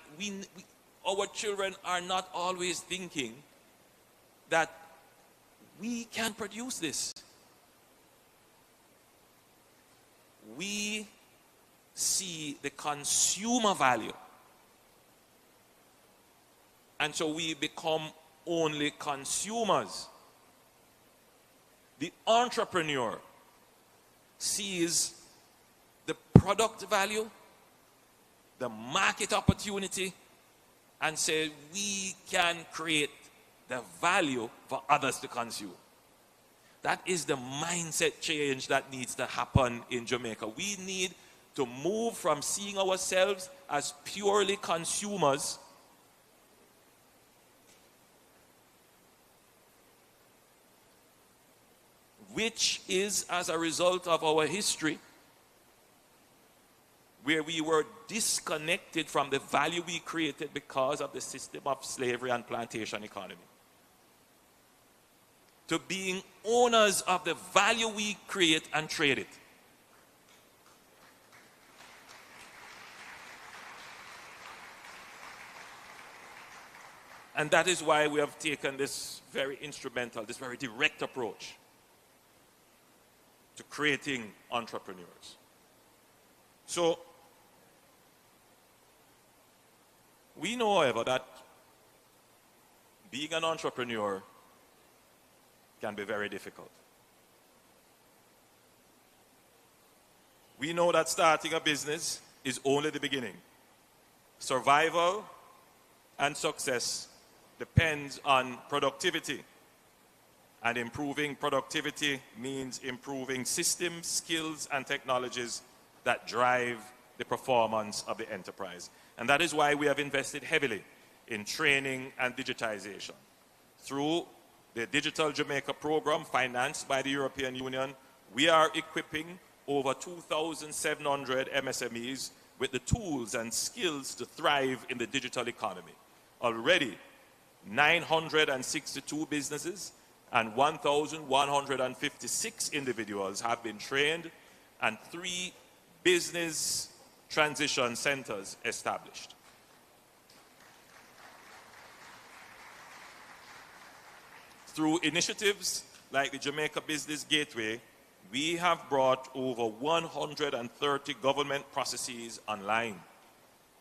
our children are not always thinking that we can produce this. We see the consumer value. And so we become only consumers. The entrepreneur sees the product value, the market opportunity, and says we can create the value for others to consume. That is the mindset change that needs to happen in Jamaica. We need to move from seeing ourselves as purely consumers which is as a result of our history, where we were disconnected from the value we created because of the system of slavery and plantation economy, to being owners of the value we create and trade it. And that is why we have taken this very instrumental, this very direct approach to creating entrepreneurs. So, we know, however, that being an entrepreneur can be very difficult. We know that starting a business is only the beginning. Survival and success depends on productivity. And improving productivity means improving systems, skills, and technologies that drive the performance of the enterprise. And that is why we have invested heavily in training and digitization through the Digital Jamaica program financed by the European Union, we are equipping over 2,700 MSMEs with the tools and skills to thrive in the digital economy. Already, 962 businesses and 1,156 individuals have been trained and 3 business transition centers established. Through initiatives like the Jamaica Business Gateway, we have brought over 130 government processes online,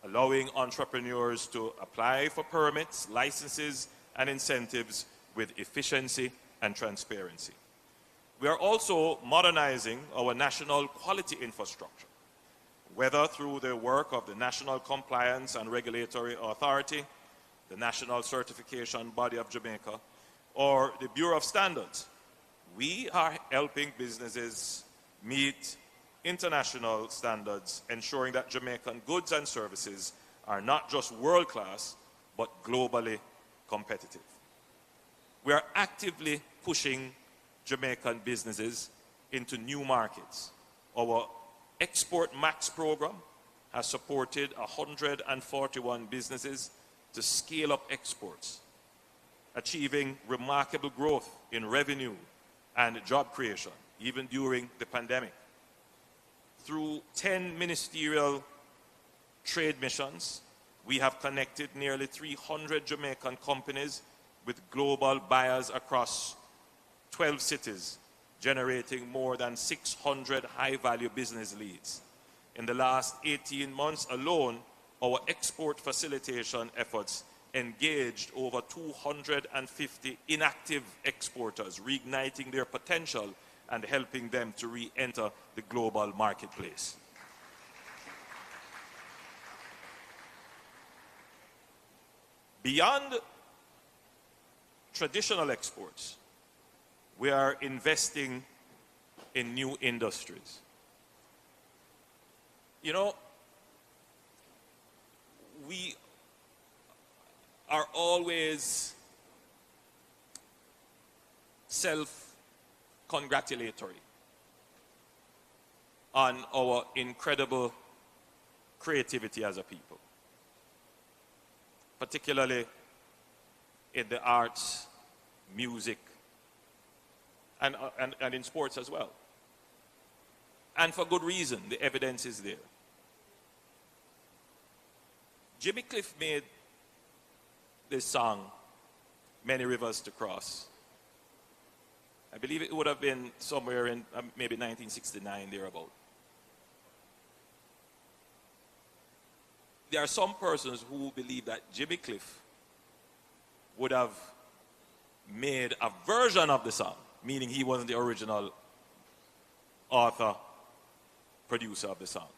allowing entrepreneurs to apply for permits, licenses, and incentives with efficiency and transparency. We are also modernizing our national quality infrastructure, whether through the work of the National Compliance and Regulatory Authority, the National Certification Body of Jamaica, or the Bureau of Standards. We are helping businesses meet international standards, ensuring that Jamaican goods and services are not just world-class, but globally competitive. We are actively pushing Jamaican businesses into new markets. Our Export Max program has supported 141 businesses to scale up exports, achieving remarkable growth in revenue and job creation, even during the pandemic. Through 10 ministerial trade missions, we have connected nearly 300 Jamaican companies with global buyers across 12 cities, generating more than 600 high-value business leads. In the last 18 months alone, our export facilitation efforts engaged over 250 inactive exporters, reigniting their potential and helping them to re-enter the global marketplace. Beyond traditional exports, we are investing in new industries. You know, we are always self-congratulatory on our incredible creativity as a people, particularly in the arts, music, and in sports as well. And for good reason, the evidence is there. Jimmy Cliff made this song, Many Rivers to Cross. I believe it would have been somewhere in maybe 1969, thereabout. There are some persons who believe that Jimmy Cliff would have made a version of the song, meaning he wasn't the original author, producer of the song.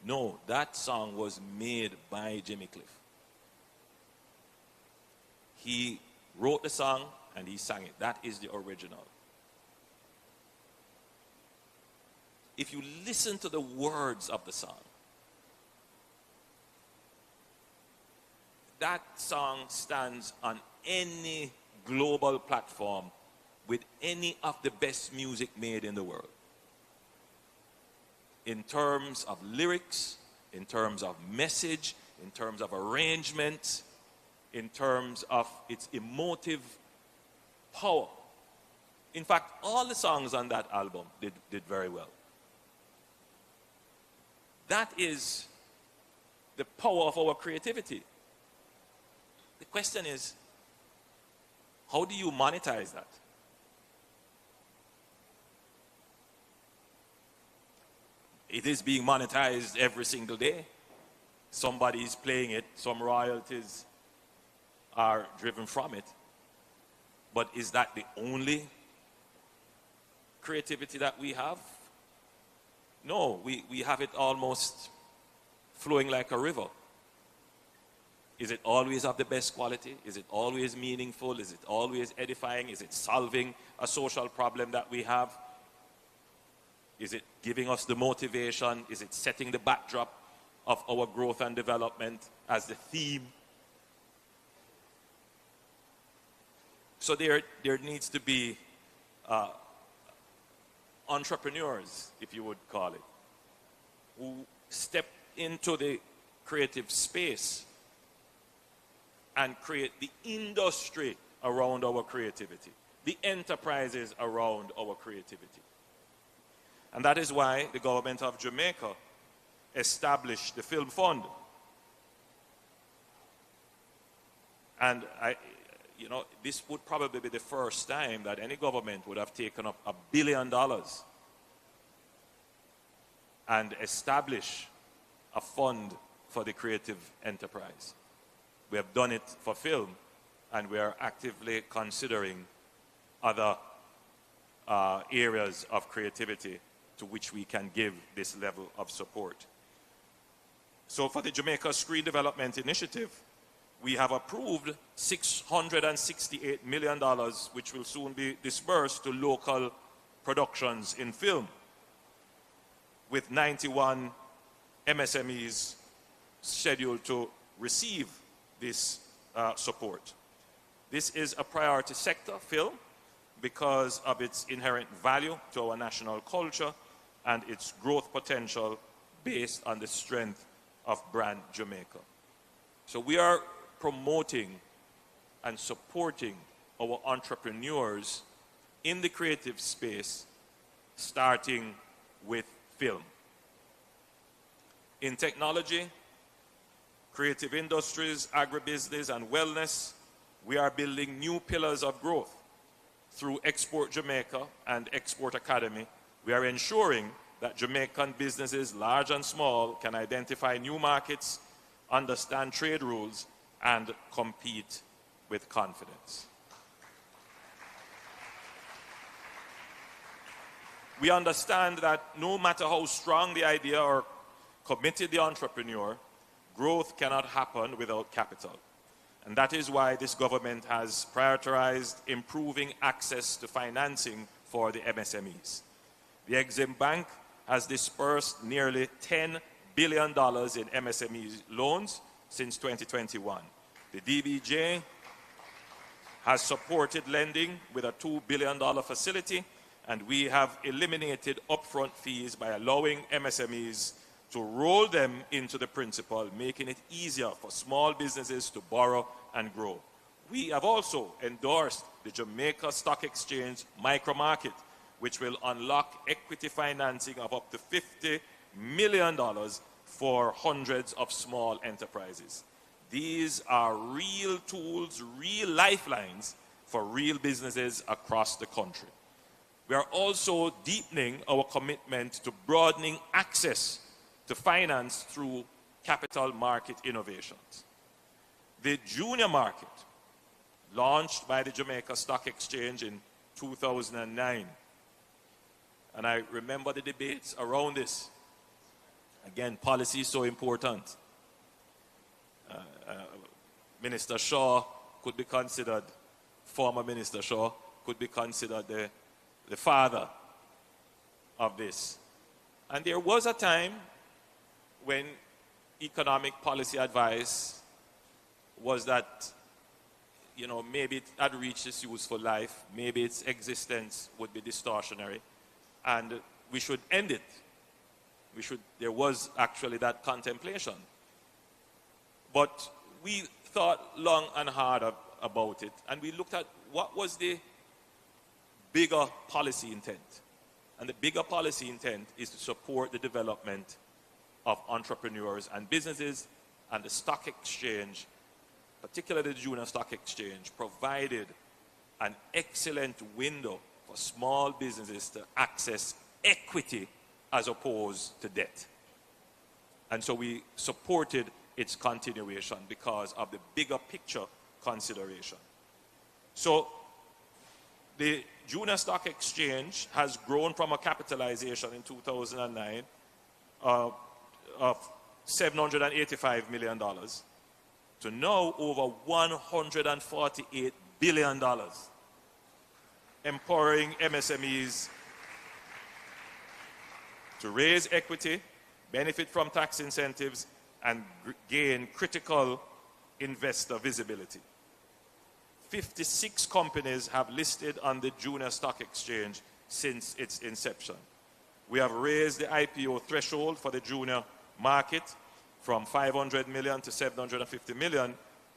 No, that song was made by Jimmy Cliff. He wrote the song and he sang it. That is the original. If you listen to the words of the song, that song stands on any global platform with any of the best music made in the world. In terms of lyrics, in terms of message, in terms of arrangement, in terms of its emotive power. In fact, all the songs on that album did very well. That is the power of our creativity. The question is, how do you monetize that? It is being monetized every single day. Somebody is playing it, some royalties are driven from it. But is that the only creativity that we have? No, we have it almost flowing like a river. Is it always of the best quality? Is it always meaningful? Is it always edifying? Is it solving a social problem that we have? Is it giving us the motivation? Is it setting the backdrop of our growth and development as the theme? So there needs to be entrepreneurs, if you would call it, who step into the creative space and create the industry around our creativity, the enterprises around our creativity. And that is why the government of Jamaica established the Film Fund. And this would probably be the first time that any government would have taken up $1 billion and established a fund for the creative enterprise. We have done it for film, and we are actively considering other areas of creativity to which we can give this level of support. So for the Jamaica Screen Development Initiative, we have approved $668 million, which will soon be disbursed to local productions in film, with 91 MSMEs scheduled to receive this support. This is a priority sector, film, because of its inherent value to our national culture and its growth potential based on the strength of brand Jamaica. So we are promoting and supporting our entrepreneurs in the creative space, starting with film. In technology, creative industries, agribusiness, and wellness, we are building new pillars of growth. Through Export Jamaica and Export Academy, we are ensuring that Jamaican businesses, large and small, can identify new markets, understand trade rules, and compete with confidence. We understand that no matter how strong the idea or committed the entrepreneur, growth cannot happen without capital. And that is why this government has prioritized improving access to financing for the MSMEs. The Exim Bank has dispersed nearly $10 billion in MSME loans since 2021. The DBJ has supported lending with a $2 billion facility, and we have eliminated upfront fees by allowing MSMEs to roll them into the principal, making it easier for small businesses to borrow and grow. We have also endorsed the Jamaica Stock Exchange micromarket, which will unlock equity financing of up to $50 million for hundreds of small enterprises. These are real tools, real lifelines for real businesses across the country. We are also deepening our commitment to broadening access to finance through capital market innovations. The junior market, launched by the Jamaica Stock Exchange in 2009, and I remember the debates around this. Again, policy is so important. Minister Shaw could be considered, former Minister Shaw could be considered the father of this. And there was a time when economic policy advice was that, maybe it had reached its useful life, maybe its existence would be distortionary, and we should end it. There was actually that contemplation. But we thought long and hard about it, and we looked at what was the bigger policy intent. And the bigger policy intent is to support the development of entrepreneurs and businesses, and the stock exchange, particularly the junior stock exchange, provided an excellent window for small businesses to access equity as opposed to debt. And so we supported its continuation because of the bigger picture consideration. So the junior stock exchange has grown from a capitalization in 2009 of $785 million to now over $148 billion, empowering MSMEs to raise equity, benefit from tax incentives, and gain critical investor visibility. 56 companies have listed on the Junior Stock Exchange since its inception. We have raised the IPO threshold for the junior market from 500 million to 750 million,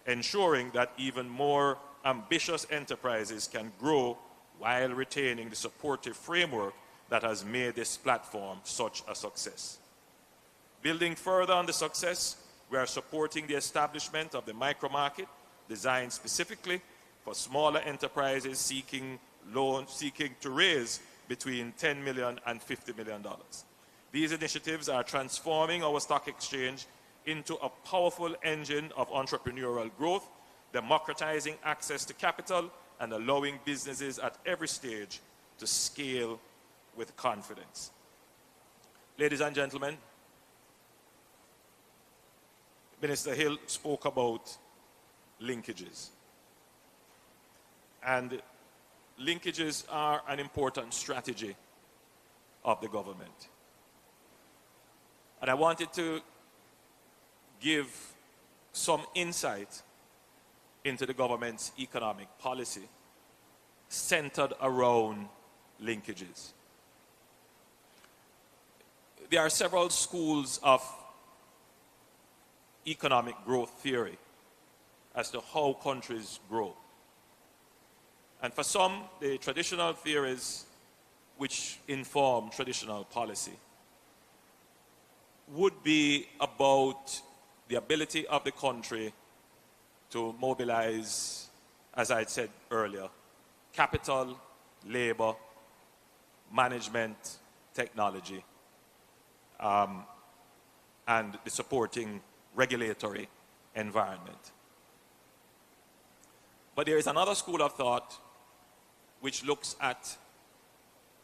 ensuring that even more ambitious enterprises can grow while retaining the supportive framework that has made this platform such a success. Building further on the success, we are supporting the establishment of the micro market designed specifically for smaller enterprises seeking to raise between $10 million and $50 million. These initiatives are transforming our stock exchange into a powerful engine of entrepreneurial growth, democratizing access to capital and allowing businesses at every stage to scale with confidence. Ladies and gentlemen, Minister Hill spoke about linkages. And linkages are an important strategy of the government. And I wanted to give some insight into the government's economic policy centered around linkages. There are several schools of economic growth theory as to how countries grow. And for some, the traditional theories which inform traditional policy would be about the ability of the country to mobilize, as I said earlier, capital, labor, management, technology, and the supporting regulatory environment. But there is another school of thought which looks at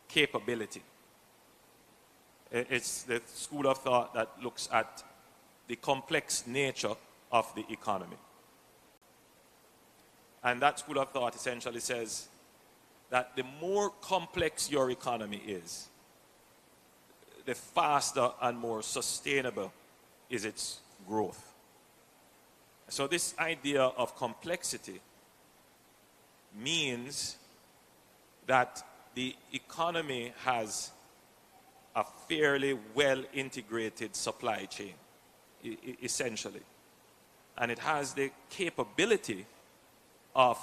capability. It's the school of thought that looks at the complex nature of the economy. And that school of thought essentially says that the more complex your economy is, the faster and more sustainable is its growth. So this idea of complexity means that the economy has a fairly well-integrated supply chain, essentially. And it has the capability of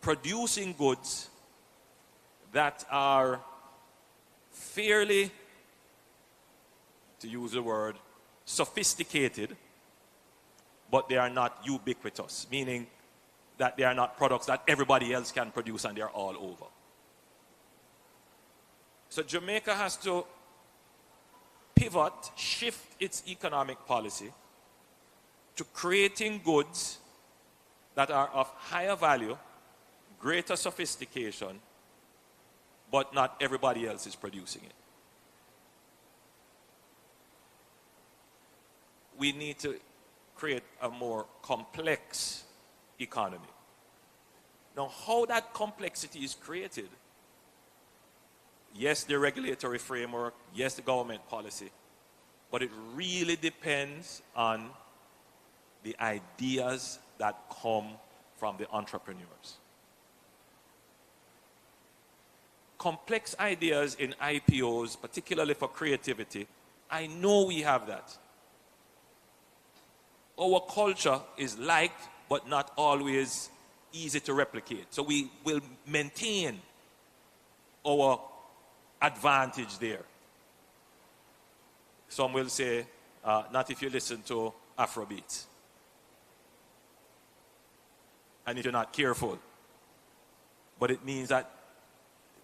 producing goods that are fairly, to use the word, sophisticated, but they are not ubiquitous, meaning that they are not products that everybody else can produce and they're all over. So Jamaica has to pivot, shift its economic policy to creating goods that are of higher value, greater sophistication, but not everybody else is producing it. We need to create a more complex economy. Now, how that complexity is created, yes, the regulatory framework, yes, the government policy, but it really depends on the ideas that come from the entrepreneurs. Complex ideas in IPOs, particularly for creativity, I know we have that. Our culture is liked, but not always easy to replicate. So we will maintain our advantage there. Some will say, not if you listen to Afrobeats. And if you're not careful. But it means that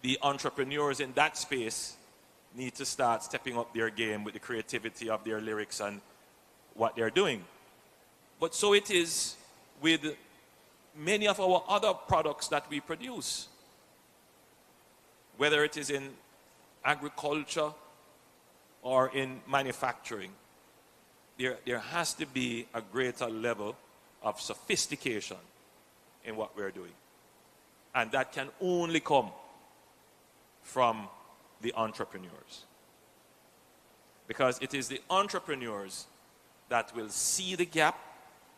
the entrepreneurs in that space need to start stepping up their game with the creativity of their lyrics and what they're doing. But so it is with many of our other products that we produce. Whether it is in agriculture or in manufacturing, there has to be a greater level of sophistication in what we're doing. And that can only come from the entrepreneurs. Because it is the entrepreneurs that will see the gap,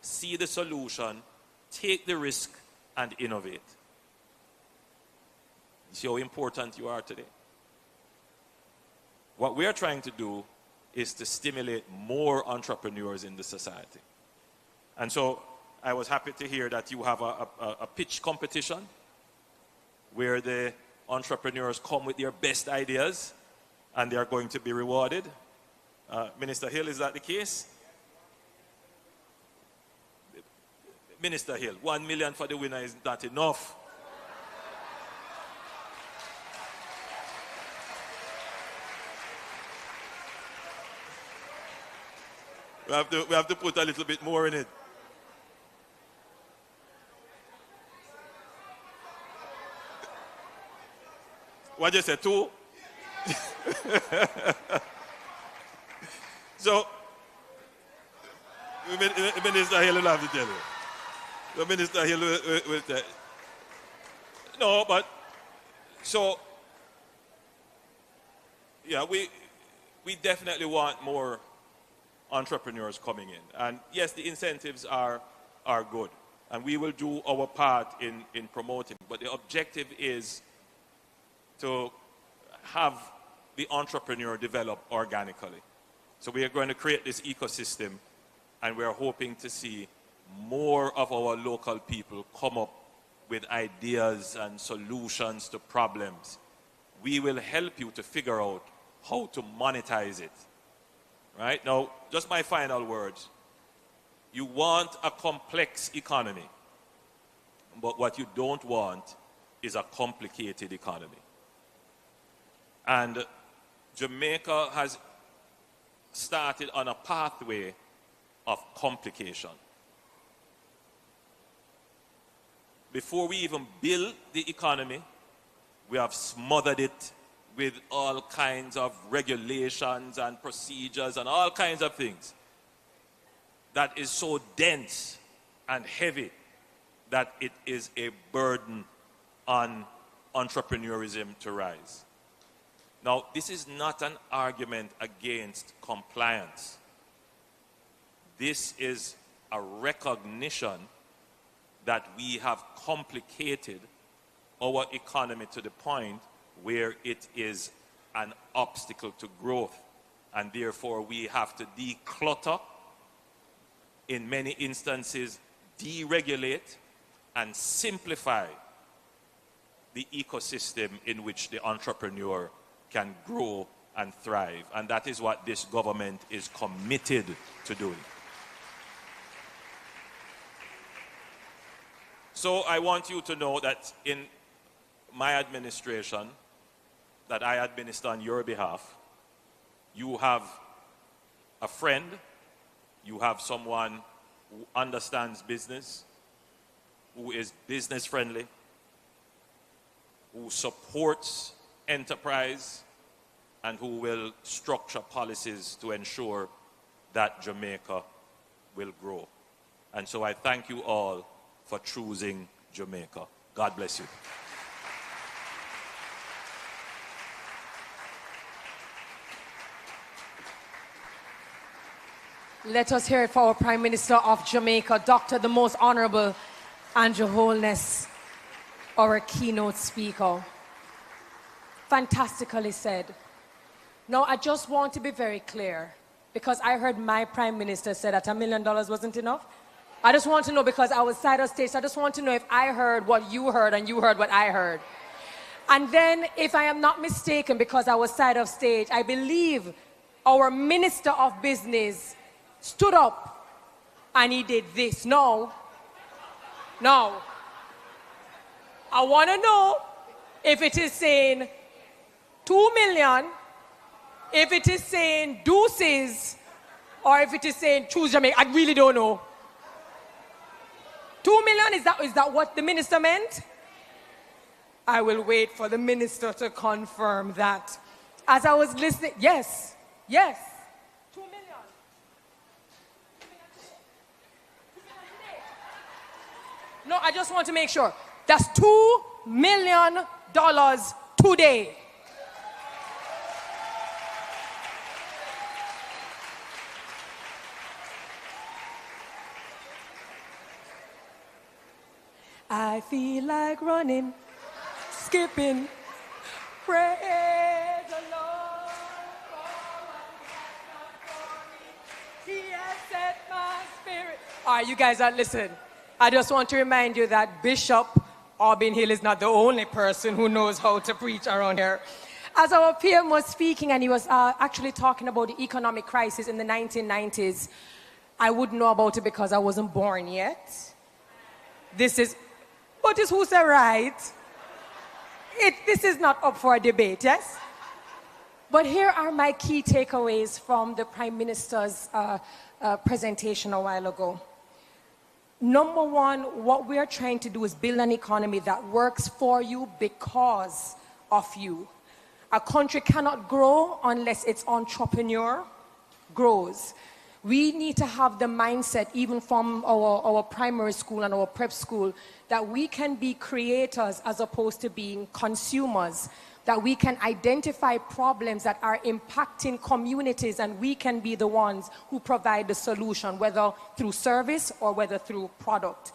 see the solution, take the risk, and innovate. You see how important you are today? What we are trying to do is to stimulate more entrepreneurs in the society. And so I was happy to hear that you have a pitch competition where the entrepreneurs come with their best ideas and they are going to be rewarded. Minister Hill, is that the case? Minister Hill, 1 million for the winner is not enough. We have to put a little bit more in it. What you say, 2? So, Minister Hill will have to tell you. The Minister Hill will tell you. No, but, so, yeah, we definitely want more entrepreneurs coming in. And yes, the incentives are good. And we will do our part in promoting. But the objective is to have the entrepreneur develop organically. So we are going to create this ecosystem, and we are hoping to see more of our local people come up with ideas and solutions to problems. We will help you to figure out how to monetize it. Right? Now, just my final words. You want a complex economy, but what you don't want is a complicated economy. And Jamaica has started on a pathway of complication. Before we even build the economy, we have smothered it with all kinds of regulations and procedures and all kinds of things that is so dense and heavy that it is a burden on entrepreneurism to rise. Now, this is not an argument against compliance. This is a recognition that we have complicated our economy to the point where it is an obstacle to growth. And therefore, we have to declutter, in many instances, deregulate, and simplify the ecosystem in which the entrepreneur can grow and thrive. And that is what this government is committed to doing. So I want you to know that in my administration, that I administer on your behalf, you have a friend, you have someone who understands business, who is business friendly, who supports enterprise, and who will structure policies to ensure that Jamaica will grow. And so I thank you all for choosing Jamaica. God bless you. Let us hear it for our Prime Minister of Jamaica, Dr. the Most Honorable Andrew Holness, our keynote speaker. Fantastically said. Now, I just want to be very clear, because I heard my Prime Minister say that $1 million wasn't enough. I just want to know, because I was side of stage, so I just want to know if I heard what you heard and you heard what I heard. And then, if I am not mistaken, because I was side of stage, I believe our Minister of Business stood up and he did this. No. No. I want to know if it is saying 2 million, if it is saying deuces, or if it is saying choose Jamaica. I really don't know. 2 million, is that what the minister meant? I will wait for the minister to confirm that. As I was listening, yes, yes. 2 million. No, I just want to make sure. That's $2 million today. I feel like running, skipping, praise the Lord. He has set my spirit. All right, you guys are listen. I just want to remind you that Bishop Aubin Hill is not the only person who knows how to preach around here. As our PM was speaking, and he was actually talking about the economic crisis in the 1990s, I wouldn't know about it because I wasn't born yet. But is who said right? This is not up for a debate, yes? But here are my key takeaways from the Prime Minister's presentation a while ago. Number one, what we are trying to do is build an economy that works for you because of you. A country cannot grow unless its entrepreneur grows. We need to have the mindset, even from our primary school and our prep school, that we can be creators as opposed to being consumers, that we can identify problems that are impacting communities and we can be the ones who provide the solution, whether through service or whether through product.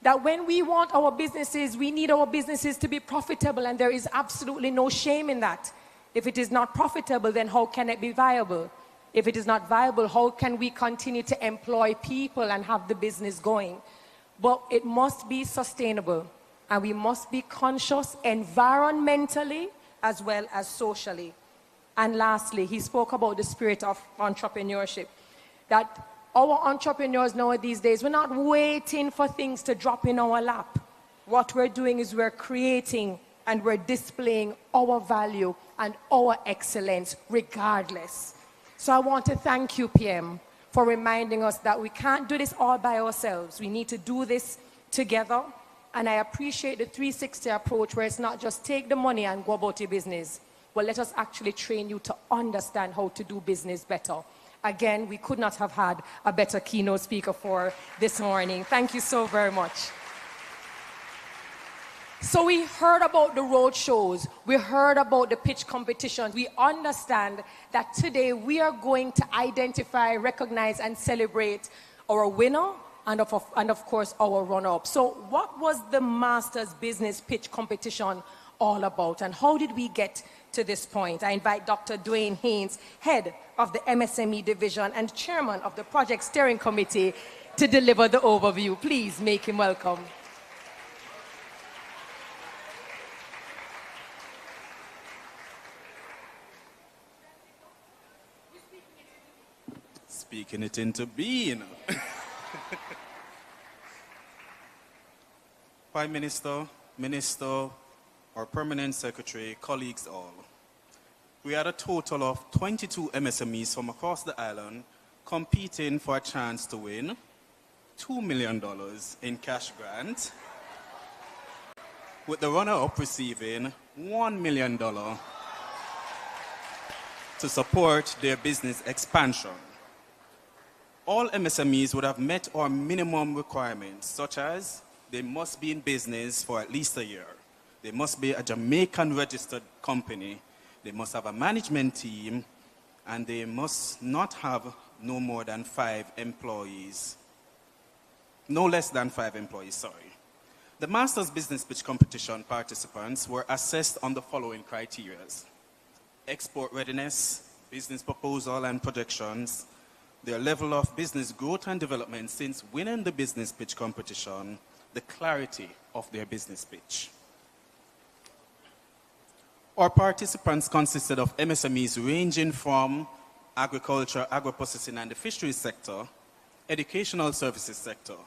That when we want our businesses, we need our businesses to be profitable, and there is absolutely no shame in that. If it is not profitable, then how can it be viable? If it is not viable, how can we continue to employ people and have the business going? But it must be sustainable, and we must be conscious environmentally as well as socially. And lastly, he spoke about the spirit of entrepreneurship, that our entrepreneurs nowadays days, we're not waiting for things to drop in our lap. What we're doing is we're creating and we're displaying our value and our excellence regardless. So I want to thank you, PM, for reminding us that we can't do this all by ourselves. We need to do this together. And I appreciate the 360 approach, where it's not just take the money and go about your business, but let us actually train you to understand how to do business better. Again, we could not have had a better keynote speaker for this morning. Thank you so very much. So we heard about the road shows. We heard about the pitch competitions. We understand that today we are going to identify, recognize, and celebrate our winner and of course our runner-up. So what was the Masters Business Pitch Competition all about, and how did we get to this point? I invite Dr. Dwayne Haynes, head of the MSME division and chairman of the project steering committee, to deliver the overview. Please make him welcome. Speaking it into being. Prime Minister, Minister, our Permanent Secretary, colleagues all. We had a total of 22 MSMEs from across the island competing for a chance to win $2 million in cash grant, with the runner-up receiving $1 million to support their business expansion. All MSMEs would have met our minimum requirements, such as they must be in business for at least a year. They must be a Jamaican registered company. They must have a management team, and they must not have no more than 5 employees. No less than 5 employees, sorry. The Masters Business Pitch Competition participants were assessed on the following criteria: export readiness, business proposal and projections, their level of business growth and development since winning the business pitch competition, the clarity of their business pitch. Our participants consisted of MSMEs ranging from agriculture, agro-processing and the fisheries sector, educational services sector,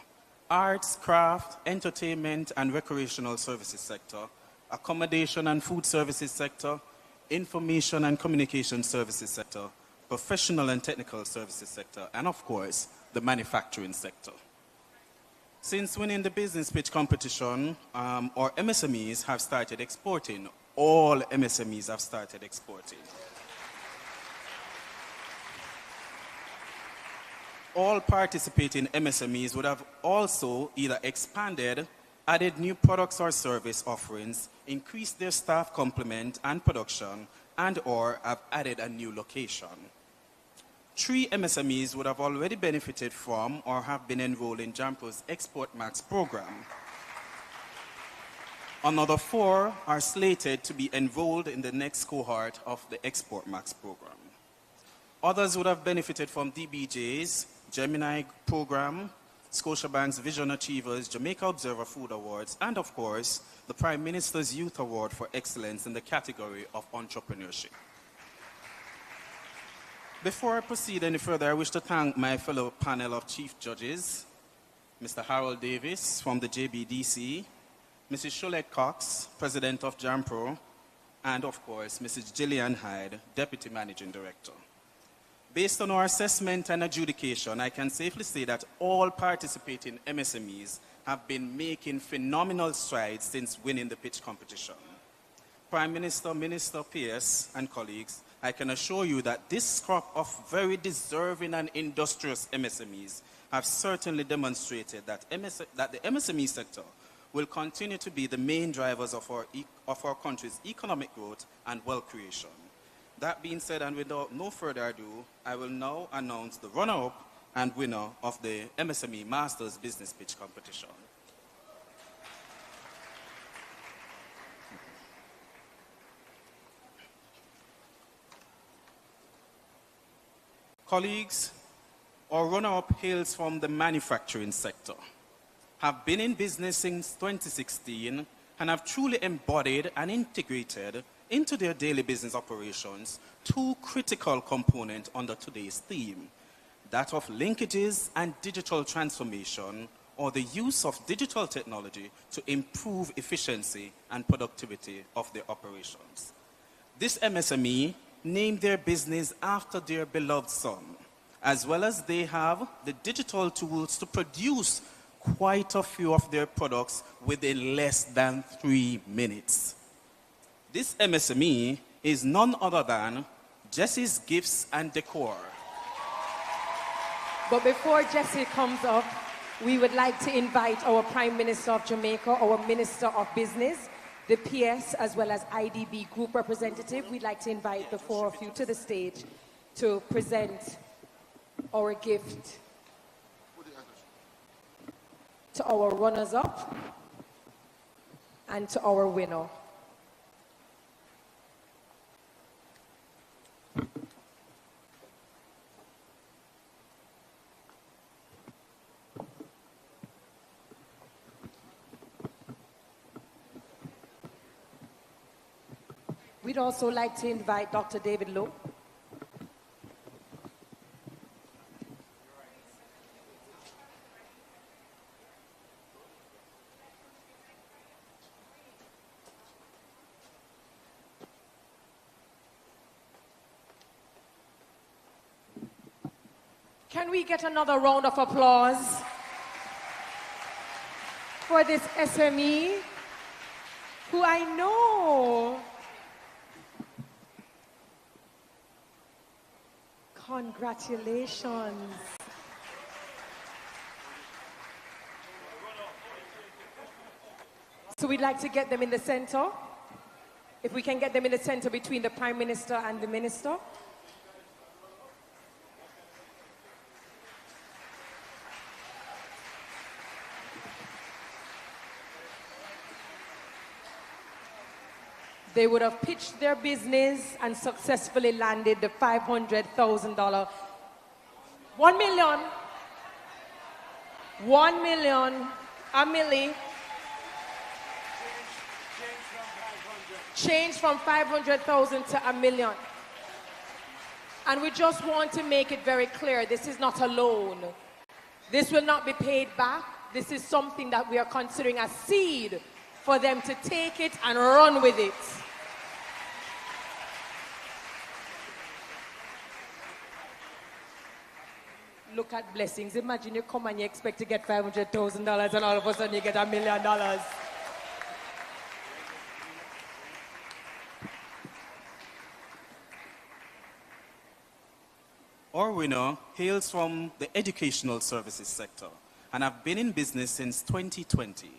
arts, craft, entertainment and recreational services sector, accommodation and food services sector, information and communication services sector, professional and technical services sector, and of course, the manufacturing sector. Since winning the business pitch competition, our MSMEs have started exporting. All MSMEs have started exporting. All participating MSMEs would have also either expanded, added new products or service offerings, increased their staff complement and production, and or have added a new location. 3 MSMEs would have already benefited from or have been enrolled in JAMPO's Export Max program. Another 4 are slated to be enrolled in the next cohort of the Export Max program. Others would have benefited from DBJ's Gemini program, Scotiabank's Vision Achievers, Jamaica Observer Food Awards, and of course, the Prime Minister's Youth Award for Excellence in the category of entrepreneurship. Before I proceed any further, I wish to thank my fellow panel of Chief Judges, Mr. Harold Davis from the JBDC, Mrs. Sholette Cox, President of JAMPRO, and of course, Mrs. Gillian Hyde, Deputy Managing Director. Based on our assessment and adjudication, I can safely say that all participating MSMEs have been making phenomenal strides since winning the pitch competition. Prime Minister, Minister, PS, and colleagues, I can assure you that this crop of very deserving and industrious MSMEs have certainly demonstrated that the MSME sector will continue to be the main drivers of our country's economic growth and wealth creation. That being said, and without no further ado, I will now announce the runner-up and winner of the MSME Masters Business Pitch Competition. Colleagues, our runner-up hails from the manufacturing sector, have been in business since 2016, and have truly embodied and integrated into their daily business operations 2 critical components under today's theme, that of linkages and digital transformation, or the use of digital technology to improve efficiency and productivity of their operations. This MSME named their business after their beloved son, as well as they have the digital tools to produce quite a few of their products within less than 3 minutes. This MSME is none other than Jesse's Gifts and Decor. But before Jesse comes up, we would like to invite our Prime Minister of Jamaica, our Minister of Business, the PS, as well as IDB Group representative. We'd like to invite the 4 of you to the stage to present our gift to our runners-up and to our winner. We'd also like to invite Dr. David Lowe. Can we get another round of applause for this SME who I know? Congratulations. So we'd like to get them in the center. If we can get them in the center between the Prime Minister and the Minister. They would have pitched their business and successfully landed the $500,000. 1 million. 1 million. A milli. Change from 500,000 to a million. And we just want to make it very clear, this is not a loan. This will not be paid back. This is something that we are considering a seed for them to take it and run with it. Look at blessings. Imagine you come and you expect to get $500,000 and all of a sudden you get $1 million. Our winner hails from the educational services sector and have been in business since 2020.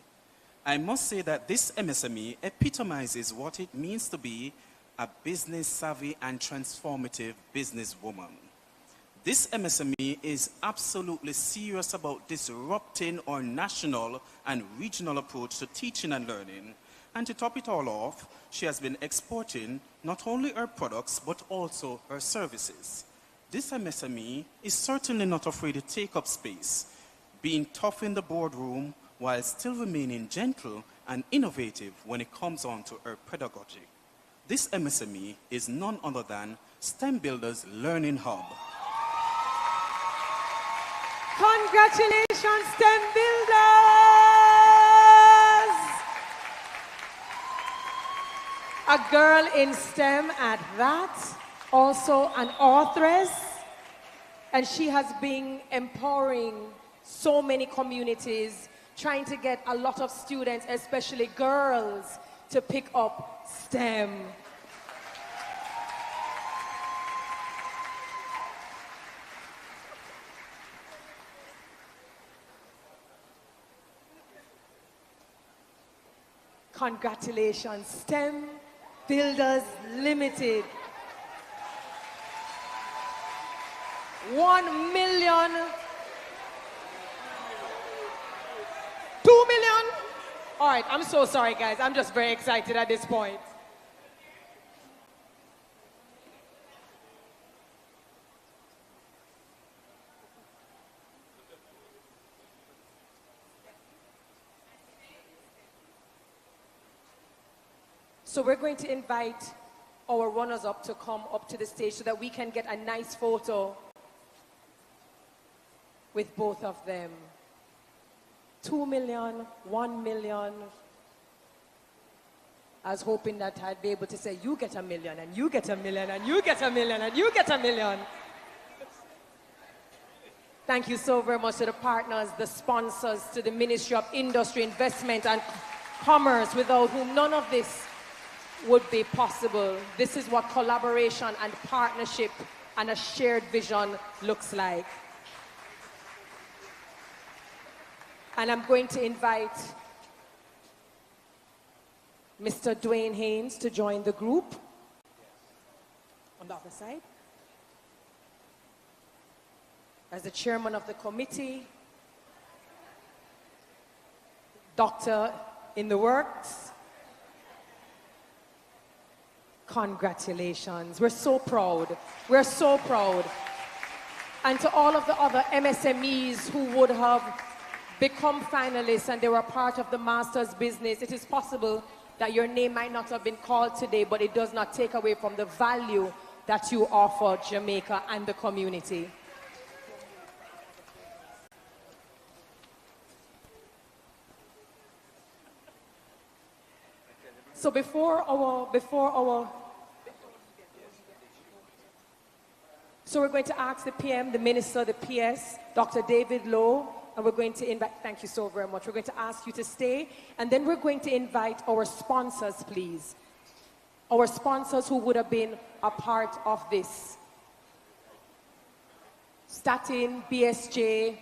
I must say that this MSME epitomizes what it means to be a business-savvy and transformative businesswoman. This MSME is absolutely serious about disrupting our national and regional approach to teaching and learning And to top it all off, she has been exporting not only her products, but also her services. This MSME is certainly not afraid to take up space, being tough in the boardroom while still remaining gentle and innovative when it comes on to her pedagogy. This MSME is none other than STEM Builders Learning Hub. Congratulations, STEM Builders! A girl in STEM at that, also an authoress, and she has been empowering so many communities, trying to get a lot of students, especially girls, to pick up STEM. Congratulations, STEM Builders Limited. 1 million, 2 million. All right, I'm so sorry, guys. I'm just very excited at this point. So we're going to invite our runners-up to come up to the stage so that we can get a nice photo with both of them. 2 million, 1 million. I was hoping that I'd be able to say, you get 1 million, and you get 1 million, and you get 1 million, and you get 1 million. Thank you so very much to the partners, the sponsors, to the Ministry of Industry, Investment, and Commerce, without whom none of this would be possible. This is what collaboration and partnership and a shared vision looks like. And I'm going to invite Mr. Dwayne Haynes to join the group on the other side. As the chairman of the committee, Doctor in the works. Congratulations. We're so proud. We're so proud. And to all of the other MSMEs who would have become finalists and they were part of the master's business, it is possible that your name might not have been called today, but it does not take away from the value that you offer Jamaica and the community. So so we're going to ask the PM, the Minister, the PS, Dr. David Lowe, and we're going to invite, thank you so very much. We're going to ask you to stay, and then we're going to invite our sponsors, please. Our sponsors who would have been a part of this. Statin, BSJ.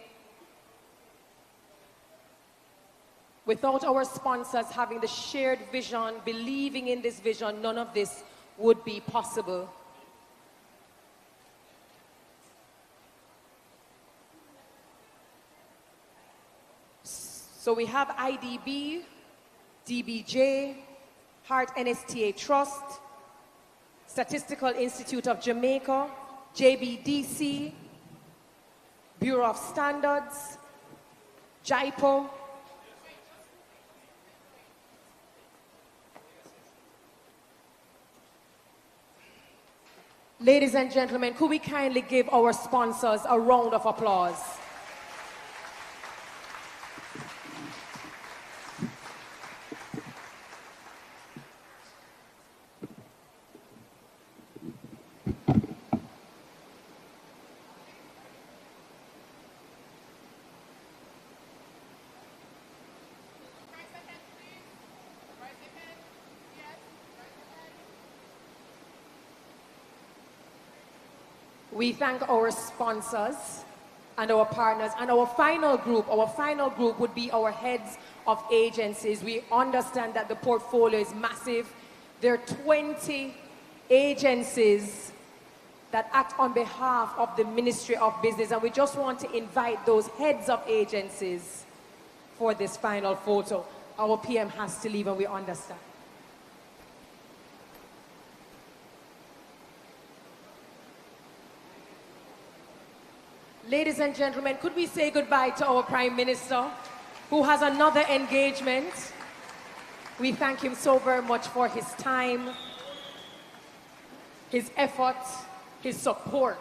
Without our sponsors having the shared vision, believing in this vision, none of this would be possible. So we have IDB, DBJ, Heart NSTA Trust, Statistical Institute of Jamaica, JBDC, Bureau of Standards, JIPO, ladies and gentlemen, could we kindly give our sponsors a round of applause? We thank our sponsors and our partners, and our final group would be our heads of agencies. We understand that the portfolio is massive. There are 20 agencies that act on behalf of the Ministry of Business, and we just want to invite those heads of agencies for this final photo. our PM has to leave and we understand. Ladies and gentlemen, could we say goodbye to our Prime Minister, who has another engagement? We thank him so very much for his time, his effort, his support.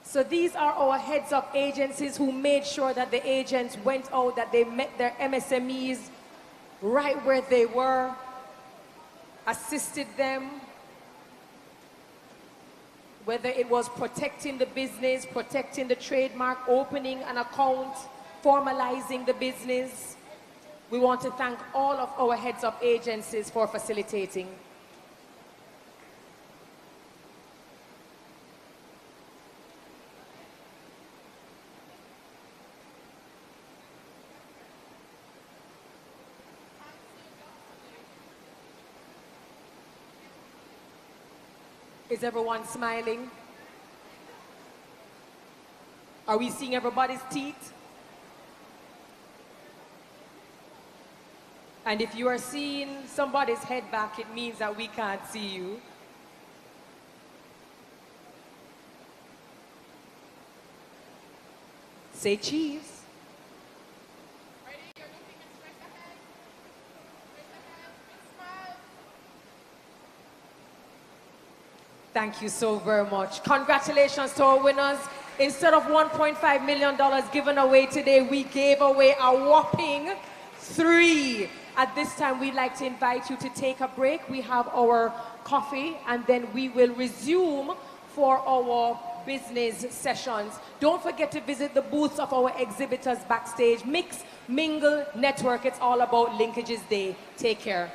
So these are our heads of agencies who made sure that the agents went out, that they met their MSMEs right where they were, assisted them, whether it was protecting the business, protecting the trademark, opening an account, formalizing the business. We want to thank all of our heads of agencies for facilitating. Is everyone smiling? Are we seeing everybody's teeth? And if you are seeing somebody's head back, it means that we can't see you. Say cheese. Thank you so very much. Congratulations to our winners. Instead of $1.5 million given away today, we gave away a whopping 3. At this time, we'd like to invite you to take a break. We have our coffee, and then we will resume for our business sessions. Don't forget to visit the booths of our exhibitors backstage. Mix, mingle, network. It's all about Linkages Day. Take care.